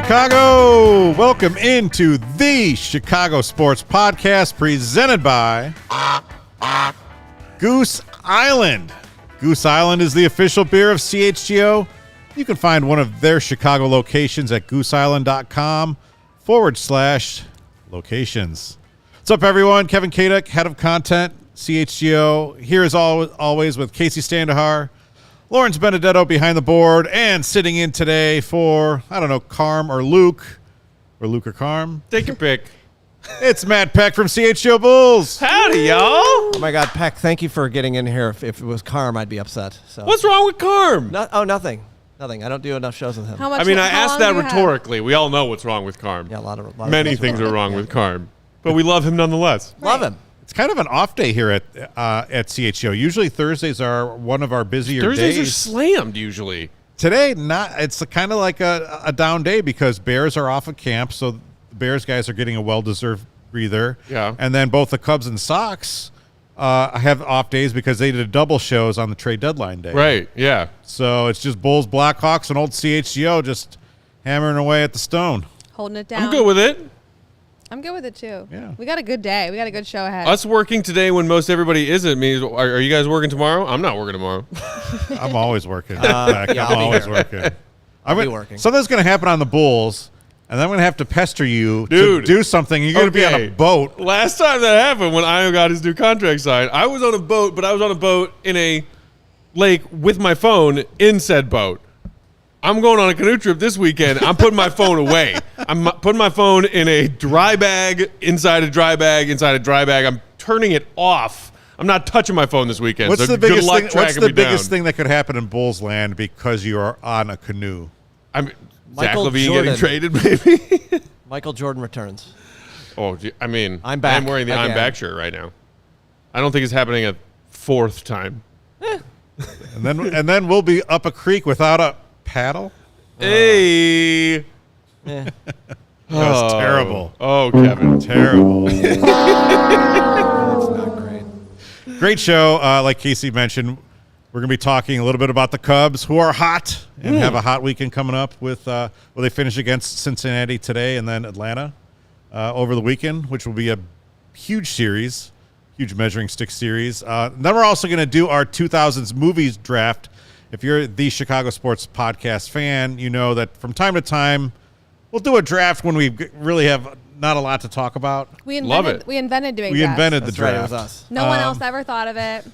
Chicago. Welcome into the Chicago Sports Podcast presented by Goose Island. Goose Island is the official beer of CHGO. You can find one of their Chicago locations at gooseisland.com/locations. What's up, everyone? Kevin Kaduk, head of content, CHGO. Here as always with Kacy Standohar, Lawrence Benedetto behind the board, and sitting in today for, I don't know, Carm or Luke or Carm. Take your pick. It's Matt Peck from CHGO Bulls. Howdy, y'all. Oh, my God, Peck, thank you for getting in here. If it was Carm, I'd be upset. So. What's wrong with Carm? Nothing. Nothing. I don't do enough shows with him. I asked that rhetorically. We all know what's wrong with Carm. Yeah, a lot of Many things are wrong with Carm, but we love him nonetheless. Love him. It's kind of an off day here at CHGO. Usually Thursdays are one of our busier Thursdays days. are slammed usually. Today, not. It's kind of like a down day because Bears are off of camp, so the Bears guys are getting a well-deserved breather. Yeah. And then both the Cubs and Sox have off days because they did double shows on the trade deadline day. Right, yeah. So it's just Bulls, Blackhawks, and old CHGO just hammering away at the stone. Holding it down. I'm good with it. I'm good with it, too. Yeah. We got a good day. We got a good show ahead. Us working today when most everybody isn't means, are you guys working tomorrow? I'm not working tomorrow. I'm always working. I'm always working. I'll be working. Something's going to happen on the Bulls, and then I'm going to have to pester you Dude. to do something. You're going to be on a boat. Last time that happened, when Io got his new contract signed, I was on a boat, but I was on a boat in a lake with my phone in said boat. I'm going on a canoe trip this weekend. I'm putting my phone away. I'm putting my phone in a dry bag, inside a dry bag, inside a dry bag. I'm turning it off. I'm not touching my phone this weekend. What's so the good biggest luck thing? tracking What's the me biggest down. thing that could happen in Bulls land because you are on a canoe? I'm Zach Michael LaVine Jordan. getting traded, maybe. Michael Jordan returns. Oh, I mean, I'm back I'm wearing the I'm again. back shirt right now. I don't think it's happening a fourth time. And then we'll be up a creek without a paddle. Hey. Eh. That was terrible. Oh, Kevin. Terrible. That's not great. Great show. Like Kacy mentioned, we're going to be talking a little bit about the Cubs, who are hot and have a hot weekend coming up with they finish against Cincinnati today and then Atlanta over the weekend, which will be a huge series, huge measuring stick series. Then we're also going to do our 2000s movies draft. If you're the Chicago Sports Podcast fan, you know that from time to time we'll do a draft when we really have not a lot to talk about. We Love invented, it. We invented doing We drafts. invented the That's right. It draft. was us. No one else ever thought of it.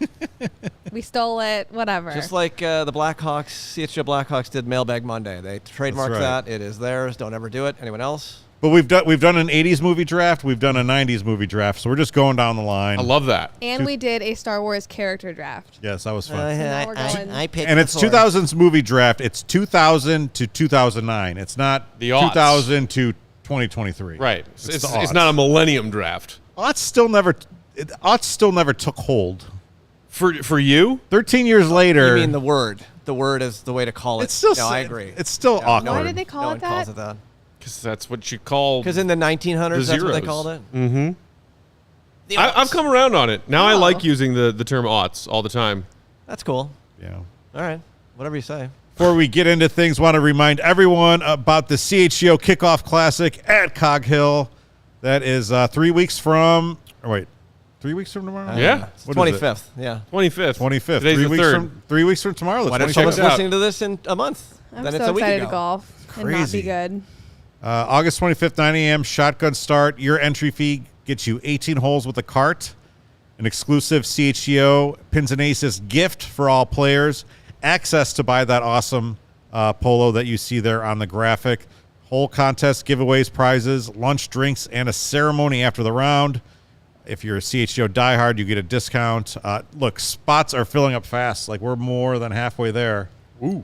We stole it. Whatever. Just like the Blackhawks, CHGO Blackhawks did Mailbag Monday. They trademarked right. that. It is theirs. Don't ever do it. Anyone else? But we've done an 80s movie draft. We've done a 90s movie draft. So we're just going down the line. I love that. and we did a Star Wars character draft. Yes, that was fun. now we're going- I picked And it's the 2000s movie draft. It's 2000 to 2009. It's not The aughts. 2000 to 2023. Right. It's It's the aughts. not a millennium draft. Aughts still never took hold. For you? 13 years later. You mean the word? The word is the way to call it. It's still. No, I agree. It's still awkward. Why did they call no it one that? calls it that. Because that's what you call. Because in the 1900s, The that's what they zeros. called it. Mm-hmm. The I've aughts. come around on it. Now I Oh. like using the term aughts all the time. That's cool. Yeah. All right. Whatever you say. Before we get into things, want to remind everyone about the CHGO Kickoff Classic at Cog Hill. That is 3 weeks from. Or wait, 3 weeks from tomorrow? Yeah. It's What is it? 25th. Yeah. 25th. 25th. Today's 3 the weeks 3rd. 3 weeks from tomorrow. Why don't check someone's us out. listening to this in a month? I'm then it's so a week excited ago. to golf and not crazy. be good. August 25th, 9 a.m., shotgun start. Your entry fee gets you 18 holes with a cart, an exclusive CHGO Pins and Aces gift for all players, access to buy that awesome polo that you see there on the graphic, hole contest, giveaways, prizes, lunch, drinks, and a ceremony after the round. If you're a CHGO diehard, you get a discount. Look, spots are filling up fast. Like, we're more than halfway there. Ooh.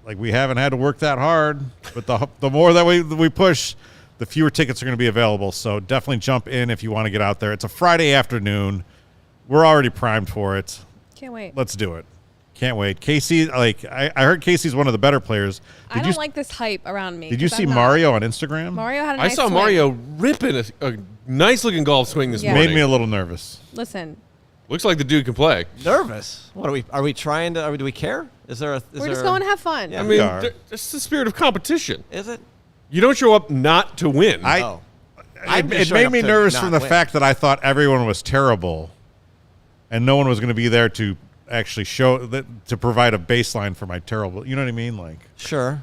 Like, we haven't had to work that hard, but the more that we push, the fewer tickets are going to be available. So definitely jump in if you want to get out there. It's a Friday afternoon. We're already primed for it. Can't wait. Let's do it. Can't wait. Kacy, I heard Casey's one of the better players. I don't like this hype around me. Did you 'cause see I'm not. Mario on Instagram? Mario had a I nice saw swing. Mario ripping a nice-looking golf swing this Yeah. morning. Made me a little nervous. Listen, Looks like the dude can play. Nervous. What are we? Are we trying to? Do we care? Is there a? we're just going to have fun. Yeah. I we mean, are. it's the spirit of competition. Is it? You don't show up not to win. I'm just It showing made up me to nervous not from the win. fact that I thought everyone was terrible, and no one was going to be there to actually to provide a baseline for my terrible. You know what I mean? Like, Sure.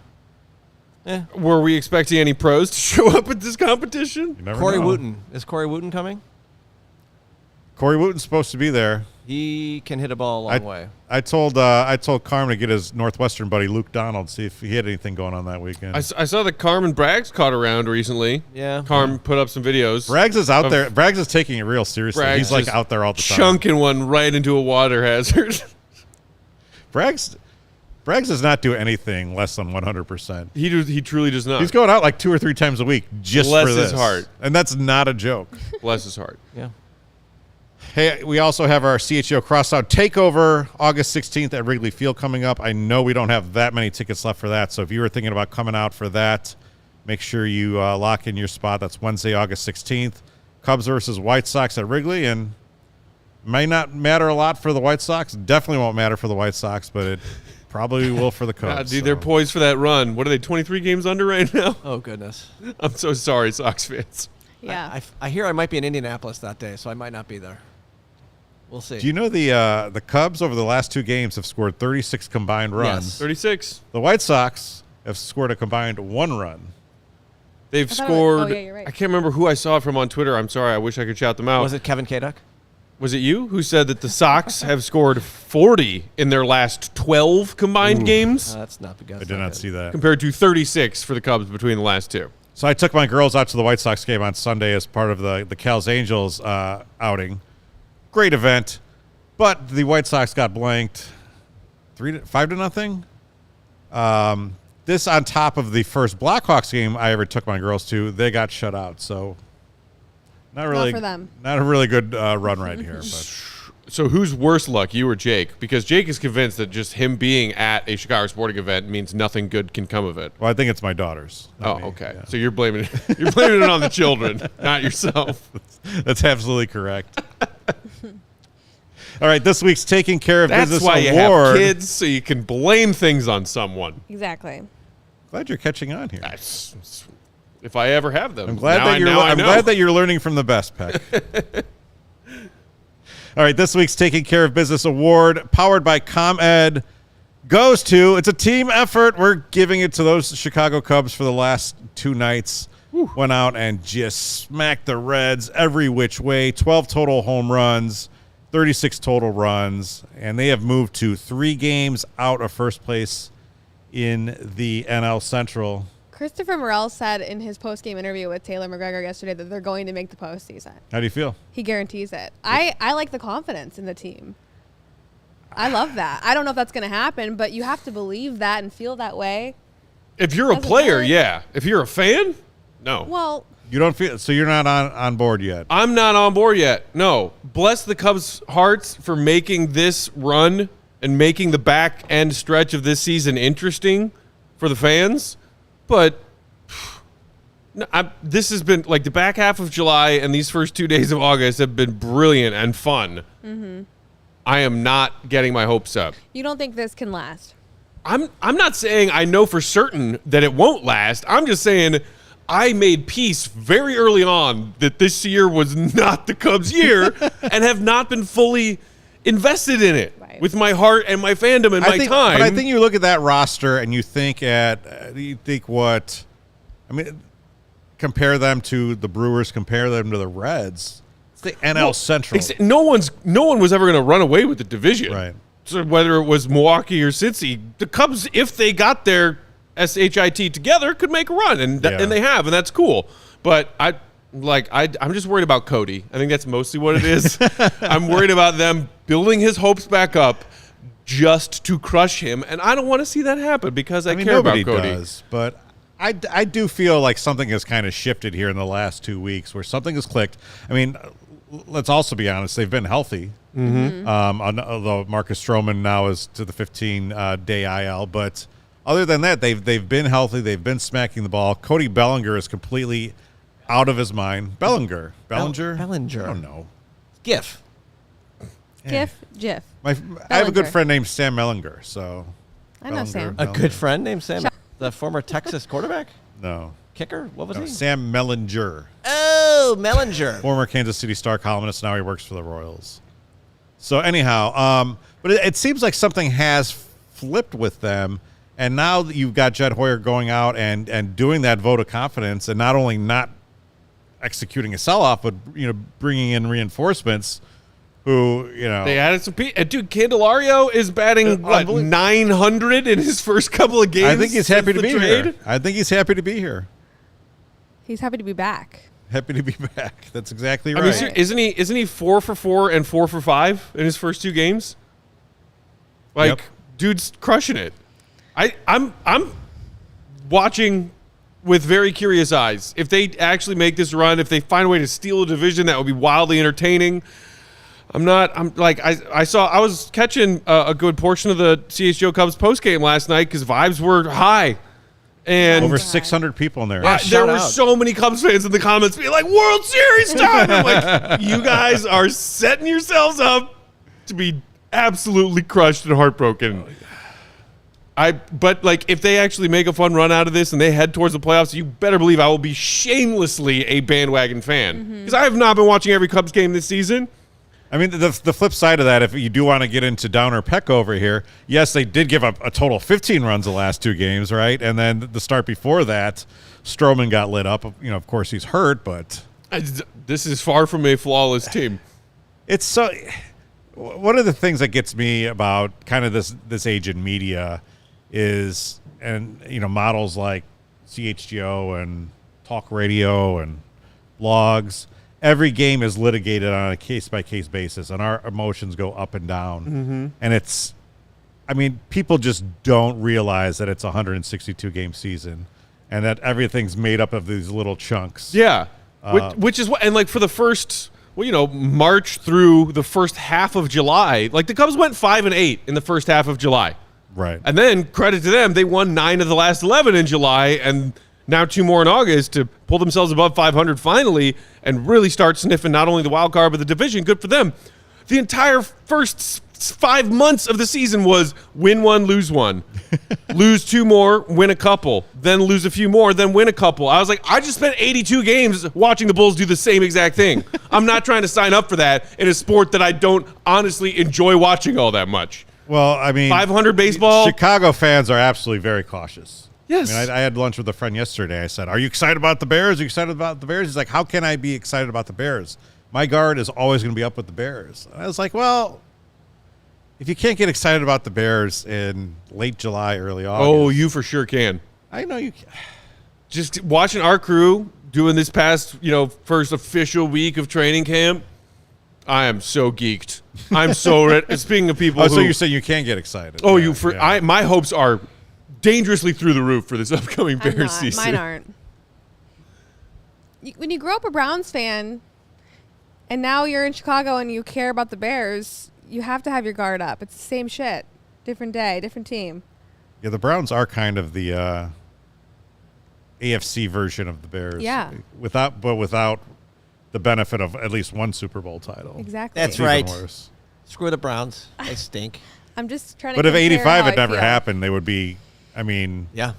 Were we expecting any pros to show up at this competition? you never Corey know. Wooten. Is Corey Wooten coming? Corey Wooten's supposed to be there. He can hit a ball a long way. I told Carm to get his Northwestern buddy Luke Donald, see if he had anything going on that weekend. I saw that Carm and Braggs caught around recently. Yeah. Carm put up some videos. Braggs is out there. Braggs is taking it real seriously. Braggs He's like just out there all the time. chunking one right into a water hazard. Braggs does not do anything less than 100%. He truly does not. He's going out like 2 or 3 times a week just Bless for this. his heart. And that's not a joke. Bless his heart. Yeah. Hey, we also have our CHO Crossout Takeover August 16th at Wrigley Field coming up. I know we don't have that many tickets left for that, so if you were thinking about coming out for that, make sure you lock in your spot. That's Wednesday, August 16th. Cubs versus White Sox at Wrigley, and may not matter a lot for the White Sox. Definitely won't matter for the White Sox, but it probably will for the Cubs. God, dude, they're poised for that run. What are they, 23 games under right now? Oh, goodness. I'm so sorry, Sox fans. Yeah. I hear I might be in Indianapolis that day, so I might not be there. We'll see. Do you know the Cubs over the last 2 games have scored 36 combined runs? Yes. 36. The White Sox have scored a combined 1 run. They've thought it was- scored. oh, yeah, you're right. I can't remember who I saw it from on Twitter. I'm sorry. I wish I could shout them out. Was it Kevin Kaduk? Was it you who said that the Sox have scored 40 in their last 12 combined games That's not the guess. I did not see that. compared to 36 for the Cubs between the last 2? So I took my girls out to the White Sox game on Sunday as part of the Cals Angels outing. Great event, but the White Sox got blanked 5-0. This on top of the first Blackhawks game I ever took my girls to. They got shut out, so not really for them. Not a really good run right here. But So who's worse luck, you or Jake? Because Jake is convinced that just him being at a Chicago sporting event means nothing good can come of it. well, I think it's my daughters. Oh, not me. okay. Yeah. So you're blaming it on the children, not yourself. That's absolutely correct. All right, this week's Taking Care of That's Business why you Award. have kids, so you can blame things on someone. Exactly. Glad you're catching on here. If I ever have them. I'm glad Now that I know. I'm glad that you're learning from the best, Peck. All right, this week's Taking Care of Business Award, powered by ComEd, goes to, it's a team effort. We're giving it to those Chicago Cubs for the last 2 nights. Went out and just smacked the Reds every which way. 12 total home runs, 36 total runs, and they have moved to 3 games out of first place in the NL Central. Christopher Morel said in his post-game interview with Taylor McGregor yesterday that they're going to make the postseason. How do you feel? He guarantees it. I like the confidence in the team. I love that. I don't know if that's going to happen, but you have to believe that and feel that way. If you're a As a player, fan. yeah. If you're a fan, no. Well, You don't feel, so you're not on board yet. I'm not on board yet. No. Bless the Cubs' hearts for making this run and making the back end stretch of this season interesting for the fans. But this has been like the back half of July and these first 2 days of August have been brilliant and fun. Mm-hmm. I am not getting my hopes up. you don't think this can last? I'm not saying I know for certain that it won't last. I'm just saying I made peace very early on that this year was not the Cubs' year and have not been fully invested in it with my heart and my fandom and my time. But I think you look at that roster and you think compare them to the Brewers, compare them to the Reds. It's the NL Central. No one was ever going to run away with the division. Right. So whether it was Milwaukee or Cincy, the Cubs, if they got their SHIT together, could make a run, and they have, and that's cool. But I'm just worried about Cody. I think that's mostly what it is. I'm worried about them building his hopes back up just to crush him, and I don't want to see that happen because I care about nobody Cody. does, but I do feel like something has kind of shifted here in the last 2 weeks where something has clicked. I mean, let's also be honest, they've been healthy. Mm-hmm. Although Marcus Stroman now is to the 15-day IL, but other than that, they've been healthy. They've been smacking the ball. Cody Bellinger is completely out of his mind. Bellinger. Bellinger. I don't know. GIF. GIF. I have a good friend named Sam Mellinger, so I know Sam. A good friend named Sam, the former Texas quarterback. No. kicker? What was he? Sam Mellinger, Oh, Mellinger. former Kansas City Star columnist. Now he works for the Royals. So anyhow, but it seems like something has flipped with them. And now that you've got Jed Hoyer going out and doing that vote of confidence, and not only not executing a sell-off, but bringing in reinforcements. Who they added some people. Dude, Candelario is batting 900 in his first couple of games. I think he's happy to be trade. here. I think he's happy to be here. He's happy to be back. Happy to be back. That's exactly right. I mean, isn't he 4 for 4 and 4 for 5 in his first 2 games? Like, Yep. dude's crushing it. I'm watching with very curious eyes. If they actually make this run, if they find a way to steal a division, that would be wildly entertaining. I was catching a good portion of the CHGO Cubs postgame last night because vibes were high. And over 600 people in there. there were so many Cubs fans in the comments being like, World Series time! I'm like, you guys are setting yourselves up to be absolutely crushed and heartbroken. But if they actually make a fun run out of this and they head towards the playoffs, you better believe I will be shamelessly a bandwagon fan. Because I have not been watching every Cubs game this season. I mean, the flip side of that, if you do want to get into Downer Peck over here, yes, they did give up a total of 15 runs the last 2 games, right? And then the start before that, Stroman got lit up. Of course, he's hurt, but this is far from a flawless team. it's so. One of the things that gets me about kind of this age in media is, and models like CHGO and talk radio and blogs. Every game is litigated on a case-by-case basis, and our emotions go up and down. And people just don't realize that it's a 162-game season and that everything's made up of these little chunks. Yeah, which is what, and for the first, March through the first half of July, the Cubs went 5-8 in the first half of July. Right. And then, credit to them, they won 9 of the last 11 in July, and now 2 more in August to pull themselves above 500 finally and really start sniffing not only the wild card but the division. Good for them. The entire first 5 months of the season was win 1, lose 1. Lose 2 more, win a couple. Then lose a few more, then win a couple. I was like, I just spent 82 games watching the Bulls do the same exact thing. I'm not trying to sign up for that in a sport that I don't honestly enjoy watching all that much. Well, 500 baseball. Chicago fans are absolutely very cautious. Yes. I had lunch with a friend yesterday. I said, "Are you excited about the Bears? Are you excited about the Bears?" He's like, "How can I be excited about the Bears? My guard is always going to be up with the Bears." And I was like, "Well, if you can't get excited about the Bears in late July, early August." Oh, you for sure can. I know you can. Just watching our crew doing this past, first official week of training camp, I am so geeked. I'm so ready. Speaking of people so you're saying you can get excited. Oh, Yeah. my hopes are dangerously through the roof for this upcoming Bears season. Mine aren't. When you grow up a Browns fan and now you're in Chicago and you care about the Bears, you have to have your guard up. It's the same shit. Different day, different team. Yeah, the Browns are kind of the AFC version of the Bears. Yeah. Without the benefit of at least one Super Bowl title. Exactly. That's Even right. worse. Screw the Browns. They stink. I'm just trying to But if compare 85 how had I never feel. happened, they would be, Yeah.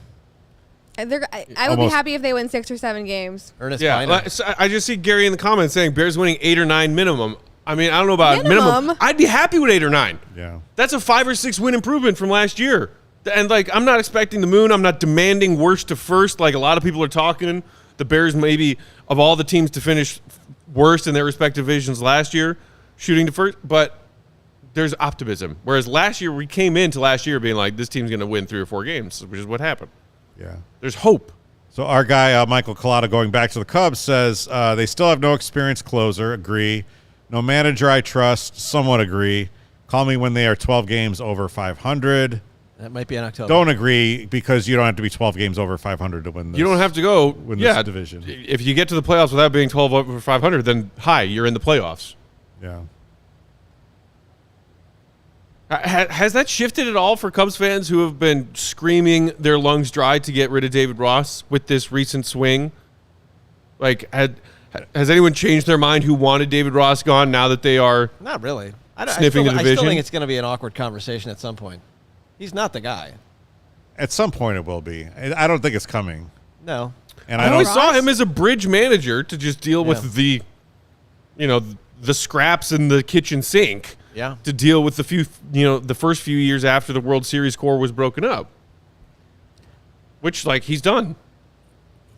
I would be Almost- happy if they win 6 or 7 games. Ernest Yeah, Biner. so I just see Gary in the comments saying Bears winning 8 or 9 minimum. I don't know about minimum. I'd be happy with 8 or 9. yeah. That's a 5 or 6 win improvement from last year. And I'm not expecting the moon. I'm not demanding worst to first like a lot of people are talking. The Bears maybe of all the teams to finish worst in their respective divisions last year, shooting to first. But there's optimism. Whereas last year we came into last year being like this team's going to win 3 or 4 games, which is what happened. Yeah. There's hope. So our guy, Michael Collada, going back to the Cubs, says they still have no experienced closer. Agree. No manager I trust. Somewhat agree. Call me when they are 12 games over 500. That might be in October. Don't agree because you don't have to be 12 games over 500 to win this. You don't have to go win this division. If you get to the playoffs without being 12 over 500, then you're in the playoffs. Yeah. Has that shifted at all for Cubs fans who have been screaming their lungs dry to get rid of David Ross with this recent swing? Has anyone changed their mind who wanted David Ross gone now that they are Not really. sniffing the I division? still think it's going to be an awkward conversation at some point. He's not the guy. At some point it will be. I don't think it's coming. No. And I I always don't. saw him as a bridge manager to just deal with the scraps in the kitchen sink. Yeah. To deal with the first few years after the World Series core was broken up. Which, he's done.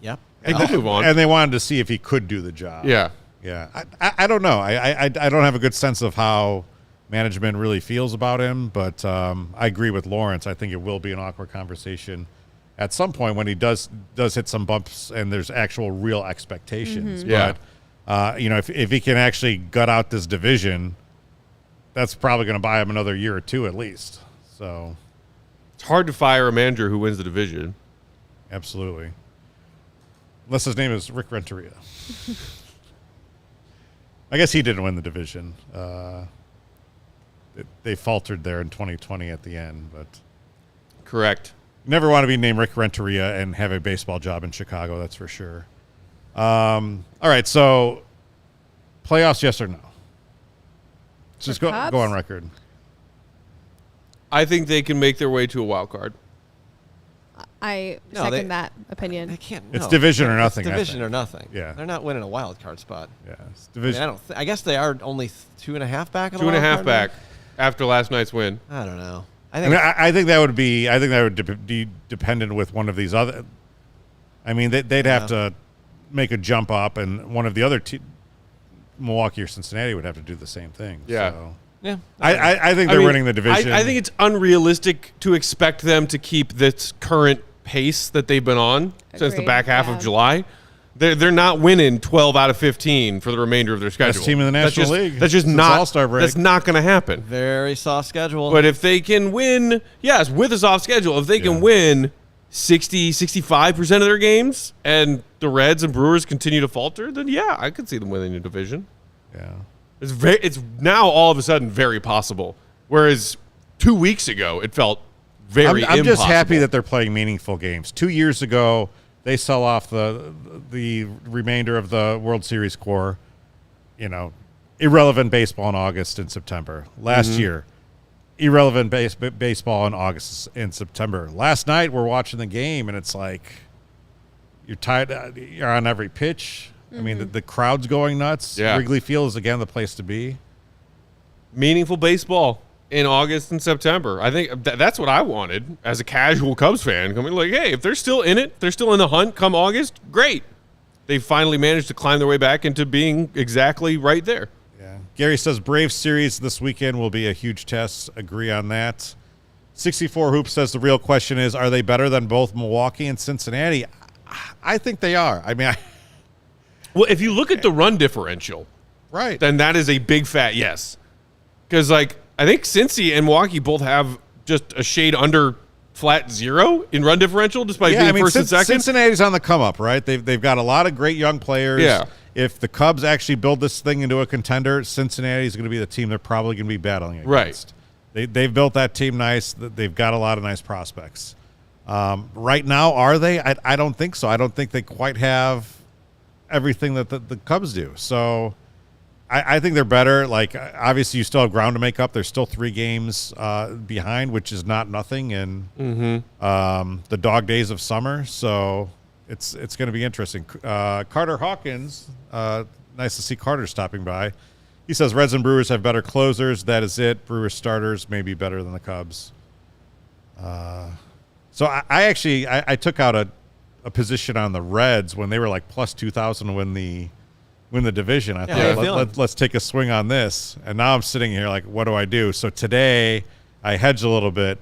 Yep. He could move on. And they wanted to see if he could do the job. Yeah. Yeah. I don't know. I don't have a good sense of how management really feels about him, but I agree with Lawrence. I think it will be an awkward conversation at some point when he does hit some bumps and there's actual real expectations. Mm-hmm. Yeah. But, if he can actually gut out this division, that's probably going to buy him another year or two at least. So It's hard to fire a manager who wins the division. absolutely. Unless his name is Rick Renteria. I guess he didn't win the division. They faltered there in 2020 at the end, but Correct. you never want to be named Rick Renteria and have a baseball job in Chicago, that's for sure. All right, so playoffs, yes or no? Just go Cubs? on record. I think they can make their way to a wild card. I No, second that opinion. They can't. It's no. division or nothing, It's I division think. or nothing. Yeah. They're not winning a wild card spot. Yeah, it's I, mean, division. I guess they are only 2.5 back. On the 2.5 wild card back now? after last night's win. I don't know. I think that would be dependent with one of these other. I mean, they'd have to make a jump up, and one of the other Milwaukee or Cincinnati would have to do the same thing. Yeah. So. Yeah. I think they're winning the division. I think it's unrealistic to expect them to keep this current pace that they've been on since the Agreed, back half yeah. of July. They're not winning 12 out of 15 for the remainder of their schedule. Best team in the National League That's just since not All-Star break. That's not going to happen. Very soft schedule. But if they can win, yes, with a soft schedule, if they can win 60, 65% of their games and the Reds and Brewers continue to falter, then yeah, I could see them winning the division. Yeah. It's now all of a sudden very possible. Whereas 2 weeks ago, it felt very I'm just impossible. happy that they're playing meaningful games. 2 years ago, they sell off the remainder of the World Series core. Irrelevant baseball in August and September. Last year, irrelevant baseball in August and September. Last night, we're watching the game, and it's like you're tired. You're on every pitch. I mean, the crowd's going nuts. Yeah. Wrigley Field is, again, the place to be. Meaningful baseball in August and September. I think that's what I wanted as a casual Cubs fan. Coming like, hey, if they're still in it, they're still in the hunt come August, great. They finally managed to climb their way back into being exactly right there. Yeah. Gary says Braves series this weekend will be a huge test. Agree on that. 64 Hoops says the real question is, are they better than both Milwaukee and Cincinnati? I think they are. I mean, Well, if you look at the run differential, right. then that is a big fat yes. Because, I think Cincy and Milwaukee both have just a shade under flat zero in run differential, despite being first and second. Cincinnati's on the come up, right? They've got a lot of great young players. Yeah. If the Cubs actually build this thing into a contender, Cincinnati's going to be the team they're probably going to be battling against. Right. They've built that team nice. They've got a lot of nice prospects. Right now, are they? I don't think so. I don't think they quite have everything that the Cubs do. So I think they're better. Obviously, you still have ground to make up. There's still 3 games behind, which is not nothing in the dog days of summer. So it's going to be interesting. Carter Hawkins, nice to see Carter stopping by. He says Reds and Brewers have better closers. That is it. Brewers starters may be better than the Cubs. So I took out a position on the Reds when they were like plus 2,000 to win the division. I thought let's take a swing on this. And now I'm sitting here like, what do I do? So today I hedged a little bit,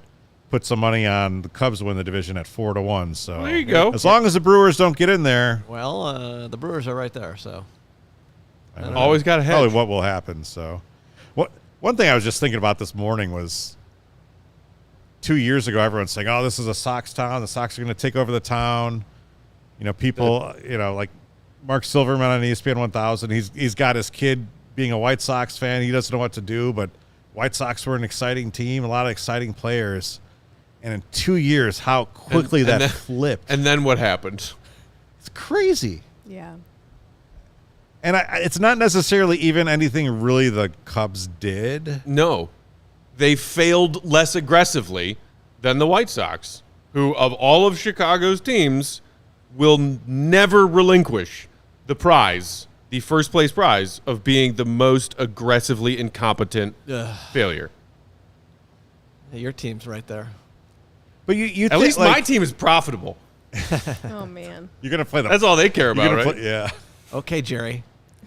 put some money on the Cubs to win the division at 4-1. So Well, there you go. As long as the Brewers don't get in there, Well, the Brewers are right there, so. I don't Always got to hedge. probably what will happen. So one thing I was just thinking about this morning was 2 years ago, everyone's saying, oh, this is a Sox town. The Sox are going to take over the town. People, like Mark Silverman on ESPN 1000, he's got his kid being a White Sox fan. He doesn't know what to do, but White Sox were an exciting team, a lot of exciting players. And in 2 years, how quickly that flipped. And then what happened? It's crazy. Yeah. And it's not necessarily even anything really the Cubs did. No. They failed less aggressively than the White Sox, who, of all of Chicago's teams, will never relinquish the prize, the first place prize of being the most aggressively incompetent failure. Yeah, your team's right there. But you At least my team is profitable. Oh man. You're gonna play the. That's all they care about, right? Yeah. Okay, Jerry.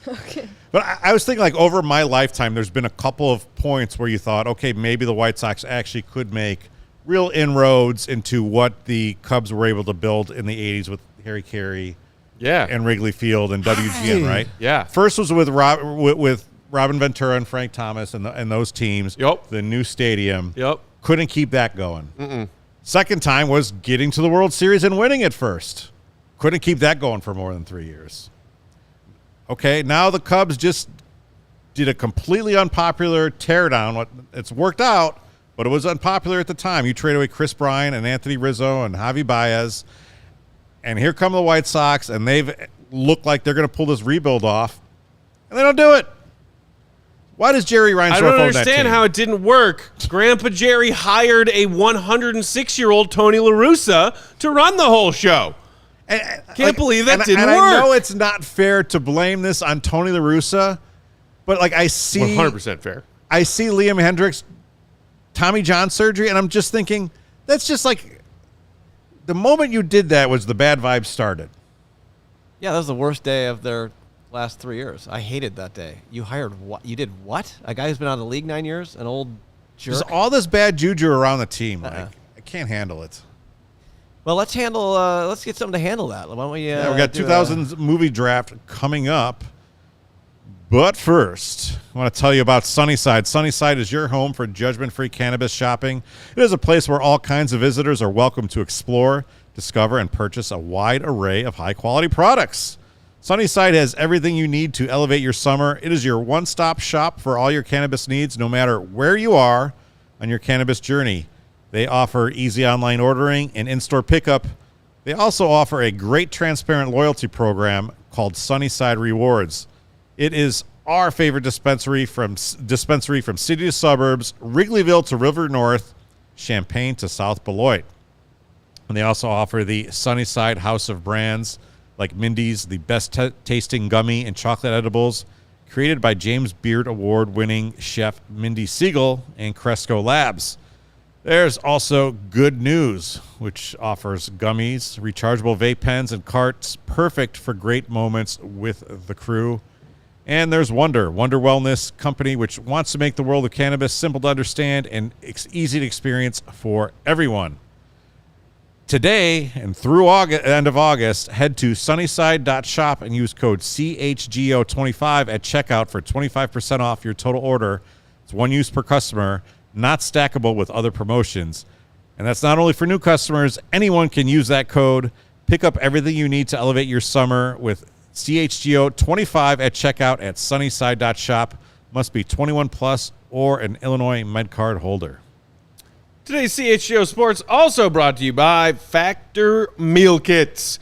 Okay. But I was thinking, like, over my lifetime, there's been a couple of points where you thought, okay, maybe the White Sox actually could make real inroads into what the Cubs were able to build in the 80s with Harry Carey and Wrigley Field and WGN, right? Yeah. First was with Robin Ventura and Frank Thomas and those teams. Yep. The new stadium. Yep. Couldn't keep that going. Second time was getting to the World Series and winning it first. Couldn't keep that going for more than 3 years. Okay, now the Cubs just did a completely unpopular teardown. It's worked out, but it was unpopular at the time. You trade away Chris Bryant and Anthony Rizzo and Javi Baez, and here come the White Sox, and they've looked like they're going to pull this rebuild off, and they don't do it. Why does Jerry Reinsdorf I don't own that understand team? how it didn't work. Grandpa Jerry hired a 106-year-old Tony La Russa to run the whole show. Can't believe that didn't work. I know it's not fair to blame this on Tony La Russa, but like I see 100% fair. I see Liam Hendriks Tommy John surgery, and I'm just thinking that's just like the moment you did that was the bad vibes started. Yeah, that was the worst day of their last 3 years. I hated that day. You hired what? You did what? A guy who's been out of the league 9 years? An old jerk? Just all this bad juju around the team. Like, I can't handle it. Well, let's get something to handle that. Why don't we? We got 2000s movie draft coming up. But first, I want to tell you about Sunnyside. Sunnyside is your home for judgment-free cannabis shopping. It is a place where all kinds of visitors are welcome to explore, discover, and purchase a wide array of high-quality products. Sunnyside has everything you need to elevate your summer. It is your one-stop shop for all your cannabis needs, no matter where you are on your cannabis journey. They offer easy online ordering and in-store pickup. They also offer a great transparent loyalty program called Sunnyside Rewards. It is our favorite dispensary from city to suburbs, Wrigleyville to River North, Champaign to South Beloit. And they also offer the Sunnyside House of Brands like Mindy's, the best tasting gummy and chocolate edibles created by James Beard Award-winning chef Mindy Siegel and Cresco Labs. There's also Good News, which offers gummies, rechargeable vape pens, and carts, perfect for great moments with the crew. And there's Wonder Wellness Company, which wants to make the world of cannabis simple to understand and easy to experience for everyone. Today and through end of August, head to sunnyside.shop and use code CHGO25 at checkout for 25% off your total order. It's one use per customer, not stackable with other promotions. And that's not only for new customers. Anyone can use that code. Pick up everything you need to elevate your summer with CHGO25 at checkout at sunnyside.shop. Must be 21 plus or an Illinois MedCard holder. Today's CHGO Sports also brought to you by Factor Meal Kits.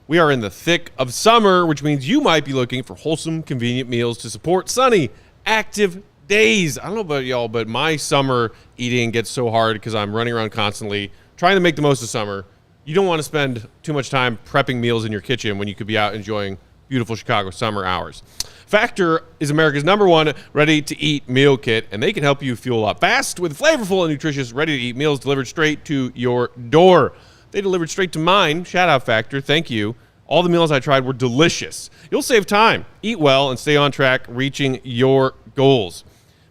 We are in the thick of summer, which means you might be looking for wholesome, convenient meals to support sunny, active days. I don't know about y'all, but my summer eating gets so hard because I'm running around constantly trying to make the most of summer. You don't want to spend too much time prepping meals in your kitchen when you could be out enjoying beautiful Chicago summer hours. Factor is America's #1 ready-to-eat meal kit, and they can help you fuel up fast with flavorful and nutritious ready-to-eat meals delivered straight to your door. They delivered straight to mine. Shout out, Factor. Thank you. All the meals I tried were delicious. You'll save time, eat well, and stay on track reaching your goals.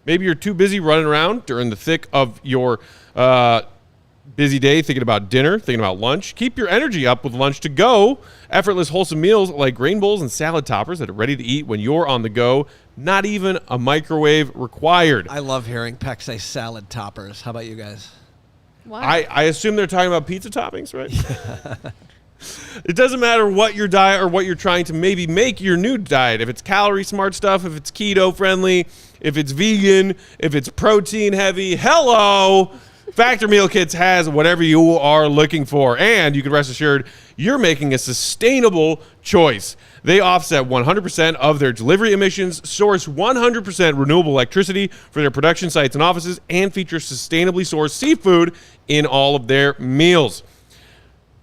Maybe you're too busy running around during the thick of your busy day thinking about dinner, thinking about lunch. Keep your energy up with lunch to go. Effortless, wholesome meals like grain bowls and salad toppers that are ready to eat when you're on the go. Not even a microwave required. I love hearing Peck say salad toppers. How about you guys? Why? I assume they're talking about pizza toppings, right? It doesn't matter what your diet or what you're trying to maybe make your new diet. If it's calorie smart stuff, if it's keto friendly, if it's vegan, if it's protein heavy, hello! Factor Meal Kits has whatever you are looking for, and you can rest assured you're making a sustainable choice. They offset 100% of their delivery emissions, source 100% renewable electricity for their production sites and offices, and feature sustainably sourced seafood in all of their meals.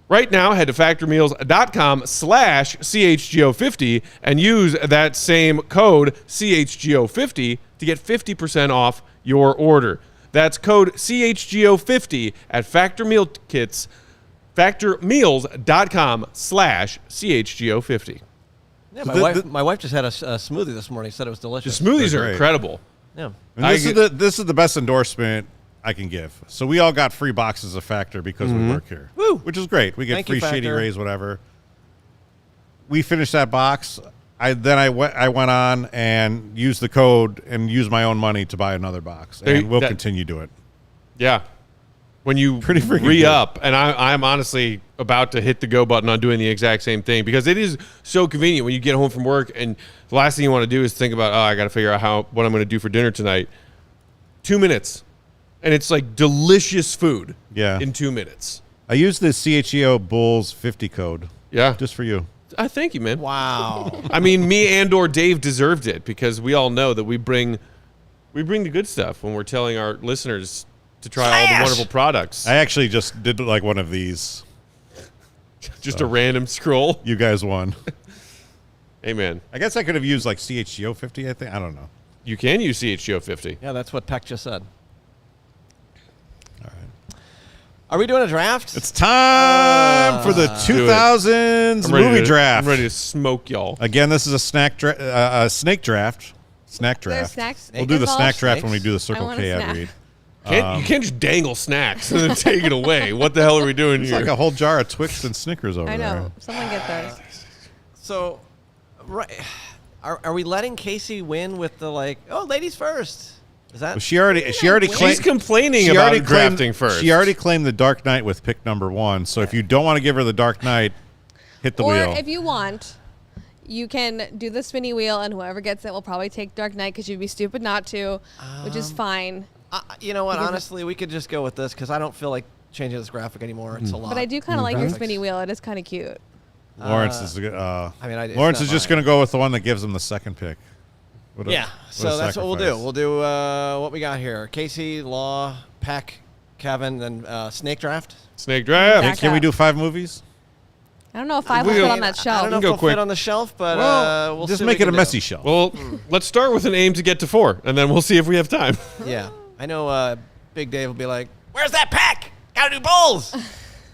Right now, head to factormeals.com/CHGO50 and use that same code CHGO50 to get 50% off your order. That's code CHGO50 at factormeals.com/CHGO50. Yeah, So my wife just had a smoothie this morning. Said it was The delicious. smoothies They're are great. incredible. Yeah. And this is the best endorsement I can give. So we all got free boxes of Factor because we work here. Woo! Which is great. We get Thank free you, Shady Factor. Rays, whatever. We finished that box. I went on and used the code and used my own money to buy another box. And we'll continue to do it. Yeah. When you Pretty freaking re-up, and I'm honestly about to hit the go button on doing the exact same thing because it is so convenient when you get home from work and the last thing you want to do is think about, I got to figure out what I'm going to do for dinner tonight. 2 minutes. And it's like delicious food in 2 minutes. I used the CHEO Bulls 50 code. Yeah. Just for you. Thank you, man. Wow. I mean, me and/or Dave deserved it because we all know that we bring the good stuff when we're telling our listeners to try all the wonderful products. I actually just did like one of these. Just a random scroll. You guys won. Hey, man. I guess I could have used like CHGO 50, I think. I don't know. You can use CHGO 50. Yeah, that's what Peck just said. All right. Are we doing a draft? It's time for the 2000s movie draft. I'm ready to smoke y'all. Again, this is a snake draft. Snack draft. There's snacks. We'll do the snack involved? draft when we do the I Circle want a K ad snack. read. You can't just dangle snacks and then take it away. What the hell are we doing It's here? like a whole jar of Twix and Snickers over I know. there. Someone get those. So, right, are we letting Kacy win with the ladies first? Is that Well, she already She's claimed. complaining She about already drafting first. She already claimed the Dark Knight with pick number 1. So if you don't want to give her the Dark Knight, hit the Or wheel. if you want, you can do the spinny wheel, and whoever gets it will probably take Dark Knight because you'd be stupid not to, which is fine. you know what? Because Honestly, we could just go with this because I don't feel like changing this graphic anymore. It's a lot. But I do kind of like your graphics. spinny wheel. It is kind of cute. Lawrence is. it's Lawrence not is just mine. going to go with the one that gives him the second pick. What a- Yeah. what a So that's what we'll do. sacrifice. We'll do what we got here: Kacy, Law, Peck, Kevin, then snake draft. Snake draft. Back Can we up. do 5 movies? I don't know if 5 We will go- fit on that I shelf. don't know if Go they'll quick. fit on the shelf, but we'll just see make what it a we can messy do. shelf. Well, let's start with an aim to get to 4, and then we'll see if we have time. Yeah, I know. Big Dave will be like, "Where's that Peck? Gotta do bulls."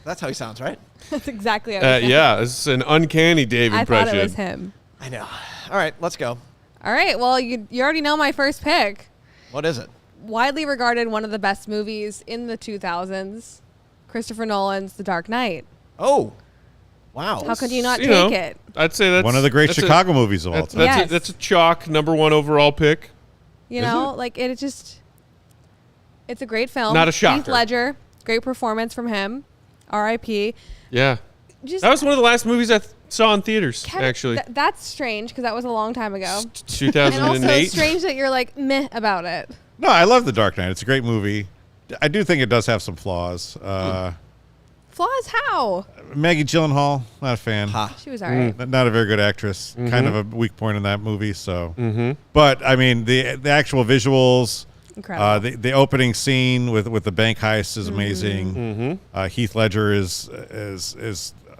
That's how he sounds, right? That's exactly how it Yeah, it's an uncanny Dave I impression. thought it was him. I know. All right, let's go. All right. Well, you already know my first pick. What is it? Widely regarded one of the best movies in the 2000s, Christopher Nolan's The Dark Knight. Oh, wow. How could you not You take know, it? I'd say that's One of the great that's a- Chicago movies of all That's, time. that's, Yes. that's a chalk #1 overall pick. You Is know, it? like it's a great film. Not a shocker. Heath Ledger, great performance from him. R.I.P. Yeah, Just that was one of the last movies I saw in theaters. Kevin- Actually, that's strange because that was a long time ago. And also 2008. strange that you're like meh about it. No, I love The Dark Knight. It's a great movie. I do think it does have some flaws. Flaws how? Maggie Gyllenhaal, not a fan. Ha. She was all right. Not a very good actress. Kind of a weak point in that movie. So, but I mean, the actual visuals, Incredible. the opening scene with the bank heist is amazing. Heath Ledger is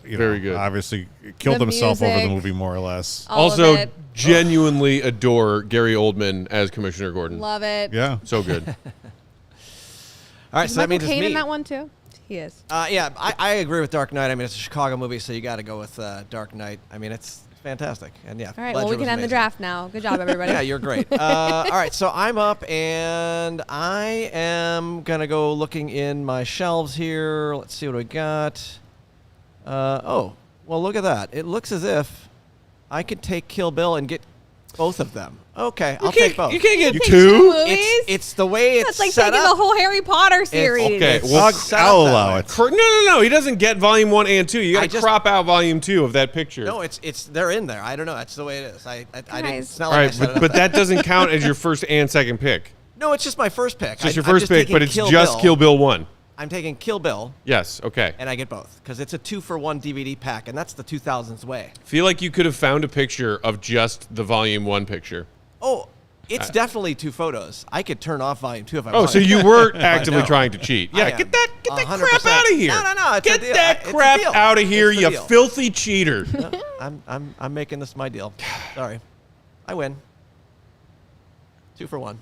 Very good. Obviously, killed The himself over the music. movie more or less. All of Also, it. genuinely adore Gary Oldman as Commissioner Gordon. Love it. Yeah. So good. All right, Is so that Michael means it's Caine me. in that one too? He is. Yeah, I agree with Dark Knight. I mean, it's a Chicago movie, so you got to go with Dark Knight. I mean, it's fantastic. And yeah, All right. Ledger Well, we was can end the amazing. draft now. Good job, everybody. Yeah, you're great. All right, so I'm up, and I am gonna go looking in my shelves here. Let's see what we got. Oh, well, look at that. It looks as if I could take Kill Bill and get both of them. Okay, I'll take both. You can't get Pick two. movies? It's the way it's That's like set taking up. the whole Harry Potter series. okay, It's well, set up I'll that allow way. it. No. He doesn't get volume 1 and 2. You got I to just- crop out volume 2 of that picture. No, it's they're in there. I don't know. That's the way it is. I didn't. It's not All like I right, set it up. but that doesn't count as your first and second pick. No, it's just my first pick. It's just your I'm first pick, taking but it's just Kill Bill 1. I'm taking Kill Bill, Yes, okay. and I get both because it's a 2-for-1 DVD pack, and that's the 2000s way. Feel like you could have found a picture of just the volume 1 picture. Oh, It's definitely 2 photos. I could turn off volume 2 if I Oh, wanted. so you were actively no. trying to cheat. Yeah, I get am. that crap 100%. out of here. No. It's Get a deal. that It's a crap deal. out of here, It's the you deal. filthy cheater. No, I'm making this my deal. Sorry. I win. 2 for 1.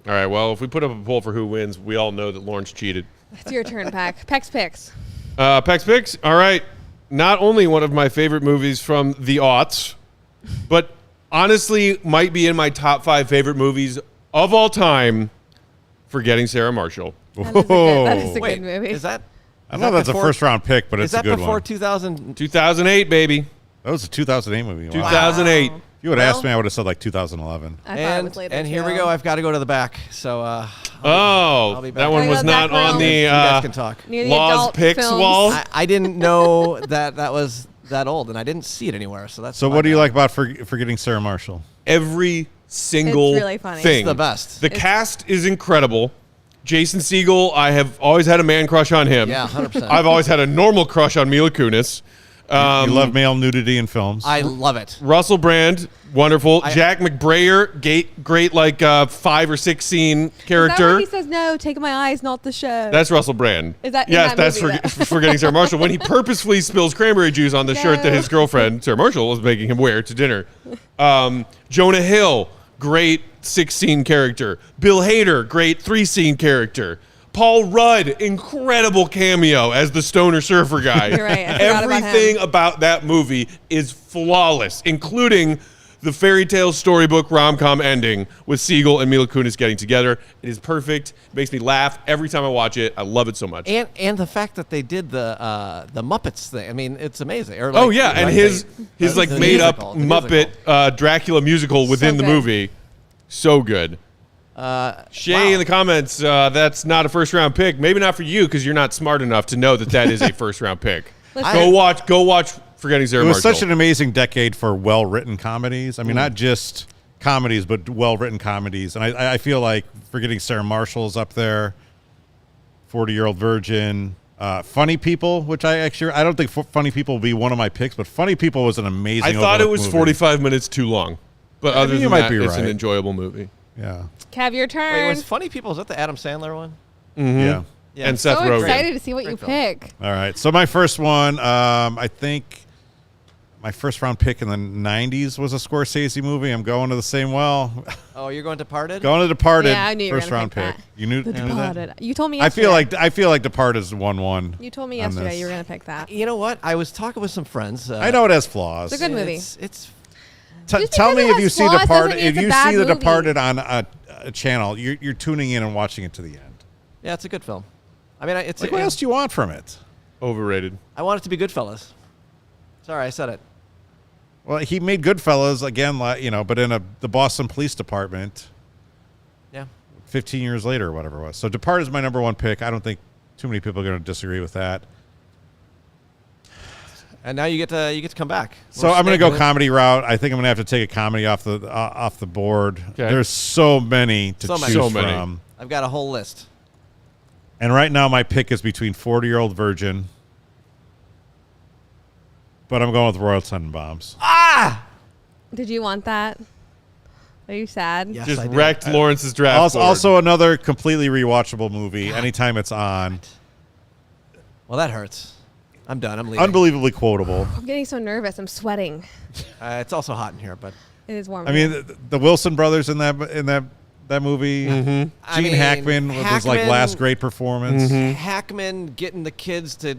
All right, well, if we put up a poll for who wins, we all know that Lawrence cheated. It's your turn, Peck. Peck's picks. Peck's picks. All right. Not only one of my favorite movies from the aughts, but honestly might be in my top 5 favorite movies of all time, Forgetting Sarah Marshall. That is a Wait, good movie. is that? I don't know if that's a first-round pick, but Is it's a that good before one. 2000? 2008, baby. That was a 2008 movie. Wow. 2008. If you would have asked Well- me, I would have said like 2011. I thought it was later. And here we too. go. I've got to go to the back. So Oh, be back. that one Can I was go not back on round? the you guys can talk. Near the Laws adult picks films. wall. I didn't know that was that old, and I didn't see it anywhere. So that's So my what do you bad. like about Forgetting Sarah Marshall? Every single It's really funny. thing. It's the best. The cast is incredible. Jason Segel, I have always had a man crush on him. Yeah, 100%. I've always had a normal crush on Mila Kunis. You love male nudity in films. I love it. Russell Brand, wonderful. Jack McBrayer, great like 5 or 6 scene Is that character. when he says, no, take my eyes, not the show? That's Russell Brand. Is that in yes? that That's movie, though? Forgetting Sarah Marshall when he purposefully spills cranberry juice on the shirt that No. his girlfriend Sarah Marshall was making him wear to dinner. Jonah Hill, great 6-scene character. Bill Hader, great 3-scene character. Paul Rudd, incredible cameo as the stoner surfer guy. You're right, I forgot about him. Everything about that movie is flawless, including the fairy tale storybook rom-com ending with Segel and Mila Kunis getting together. It is perfect. It makes me laugh every time I watch it. I love it so much. And the fact that they did the Muppets thing. I mean, it's amazing. Or Oh like, yeah, and right, his they- like the made up musical, the Muppet musical. Dracula musical within the good. movie, so good. Shay wow. in the comments, that's not a first round pick. Maybe not for you because you're not smart enough to know that is a first round pick. Listen. Go watch Forgetting Sarah It was Marshall. such an amazing decade for well-written comedies. I mean, not just comedies, but well-written comedies. And I feel like Forgetting Sarah Marshall is up there. 40-Year-Old Virgin. Funny People, which I don't think Funny People will be one of my picks, but Funny People was an amazing. I thought it overlooked was movie. 45 minutes too long, but I other think you than might that, be it's an right. enjoyable movie. Yeah, Kev, your turn. Wait, was Funny People, is that the Adam Sandler one? yeah. Yeah. And Seth so Rogen. excited to see what you Great film. pick. All right. So my first one, I think my first round pick in the 90s was a Scorsese movie. I'm going to the same well. Oh, you're going Departed? Going to Departed. Yeah, I knew you were first gonna round pick pick. that. You knew The you knew that? Departed. You told me I yesterday. feel like Departed is 1-1. You told me on yesterday this. you were going to pick that. You know what? I was talking with some friends. I know it has flaws. It's a good movie. It's Just Tell because me it if has you see flaws Departed. doesn't mean If it's a you bad see The movie. Departed on a channel, you're tuning in and watching it to the end. yeah, it's a good film. I mean, it's Like, what else do you want from it? Overrated. I want it to be Goodfellas. Sorry, I said it. Well, he made Goodfellas again, but in the Boston Police Department. Yeah. 15 years later or whatever it was. So Departed is my number one pick. I don't think too many people are going to disagree with that. And now you get to come back. So I'm going to go comedy route. I think I'm going to have to take a comedy off the board. Okay. There's so many to So many. choose So many. from. I've got a whole list. And right now my pick is between 40-Year-Old Virgin, but I'm going with Royal Tenenbaums. Did you want that? Are you sad? Yes, Just I did. wrecked Lawrence's draft board. Also another completely rewatchable movie anytime it's on. Well, that hurts. I'm done. I'm leaving. Unbelievably quotable. I'm getting so nervous. I'm sweating. It's also hot in here, but It is warm. I mean, the Wilson brothers in that movie. Gene I mean, Hackman with his like Hackman- last great performance. Hackman getting the kids to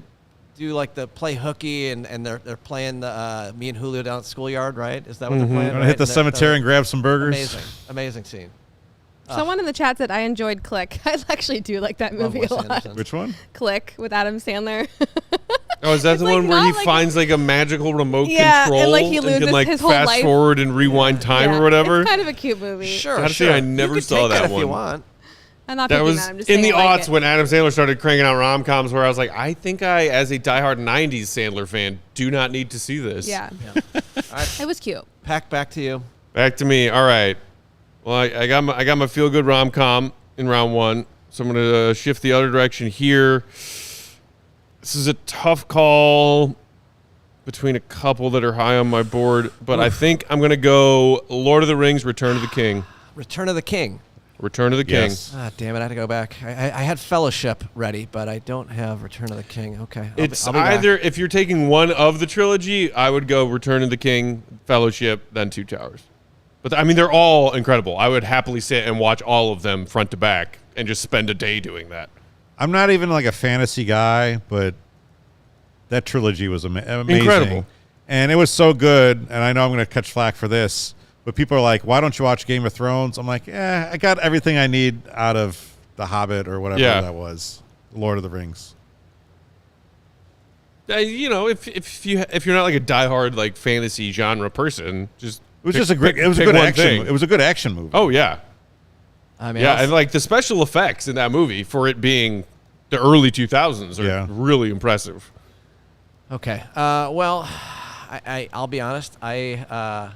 do like the play hooky and they're playing the me and Julio down at the schoolyard, right? Is that what they're playing? Gonna right? hit the And they're- cemetery and grab some burgers. amazing scene. Someone in the chat said I enjoyed Click. I actually do like that Love movie Wes a lot. Anderson. Which one? Click with Adam Sandler. Oh, is that It's the like one where not he like finds like a magical remote Yeah, and, control like, he can loses like his whole fast life. forward and rewind time Yeah, or whatever? It's kind of a cute movie. Sure, Gotta say, sure. I never you could saw take that if you one. want. I'm not That picking was that. I'm just in saying the I like aughts it. when Adam Sandler started cranking out rom-coms where I was like, I think I, as a diehard 90s Sandler fan, do not need to see this. Yeah. right. It was cute. Pack back to you. Back to me. All right. Well, I got my feel-good rom-com in round one, so I'm going to shift the other direction here. This is a tough call between a couple that are high on my board, but I think I'm going to go Lord of the Rings, Return of the King. Return of the King. Return of the King. Yes. Ah, damn it! I had to go back. I had Fellowship ready, but I don't have Return of the King. Okay, It's I'll be back. either, if you're taking one of the trilogy, I would go Return of the King, Fellowship, then Two Towers. But I mean, they're all incredible. I would happily sit and watch all of them front to back and just spend a day doing that. I'm not even like a fantasy guy, but that trilogy was amazing. Incredible. And it was so good, and I know I'm going to catch flack for this, but people are like, why don't you watch Game of Thrones? I'm like, I got everything I need out of The Hobbit or whatever that was, Lord of the Rings. You know, if you're not like a diehard like fantasy genre person, just It was just a great. It was a pick good one action. thing. It was a good action movie. Oh yeah, I mean, yeah, and like the special effects in that movie for it being the early 2000s are really impressive. Okay. Well, I'll be honest. I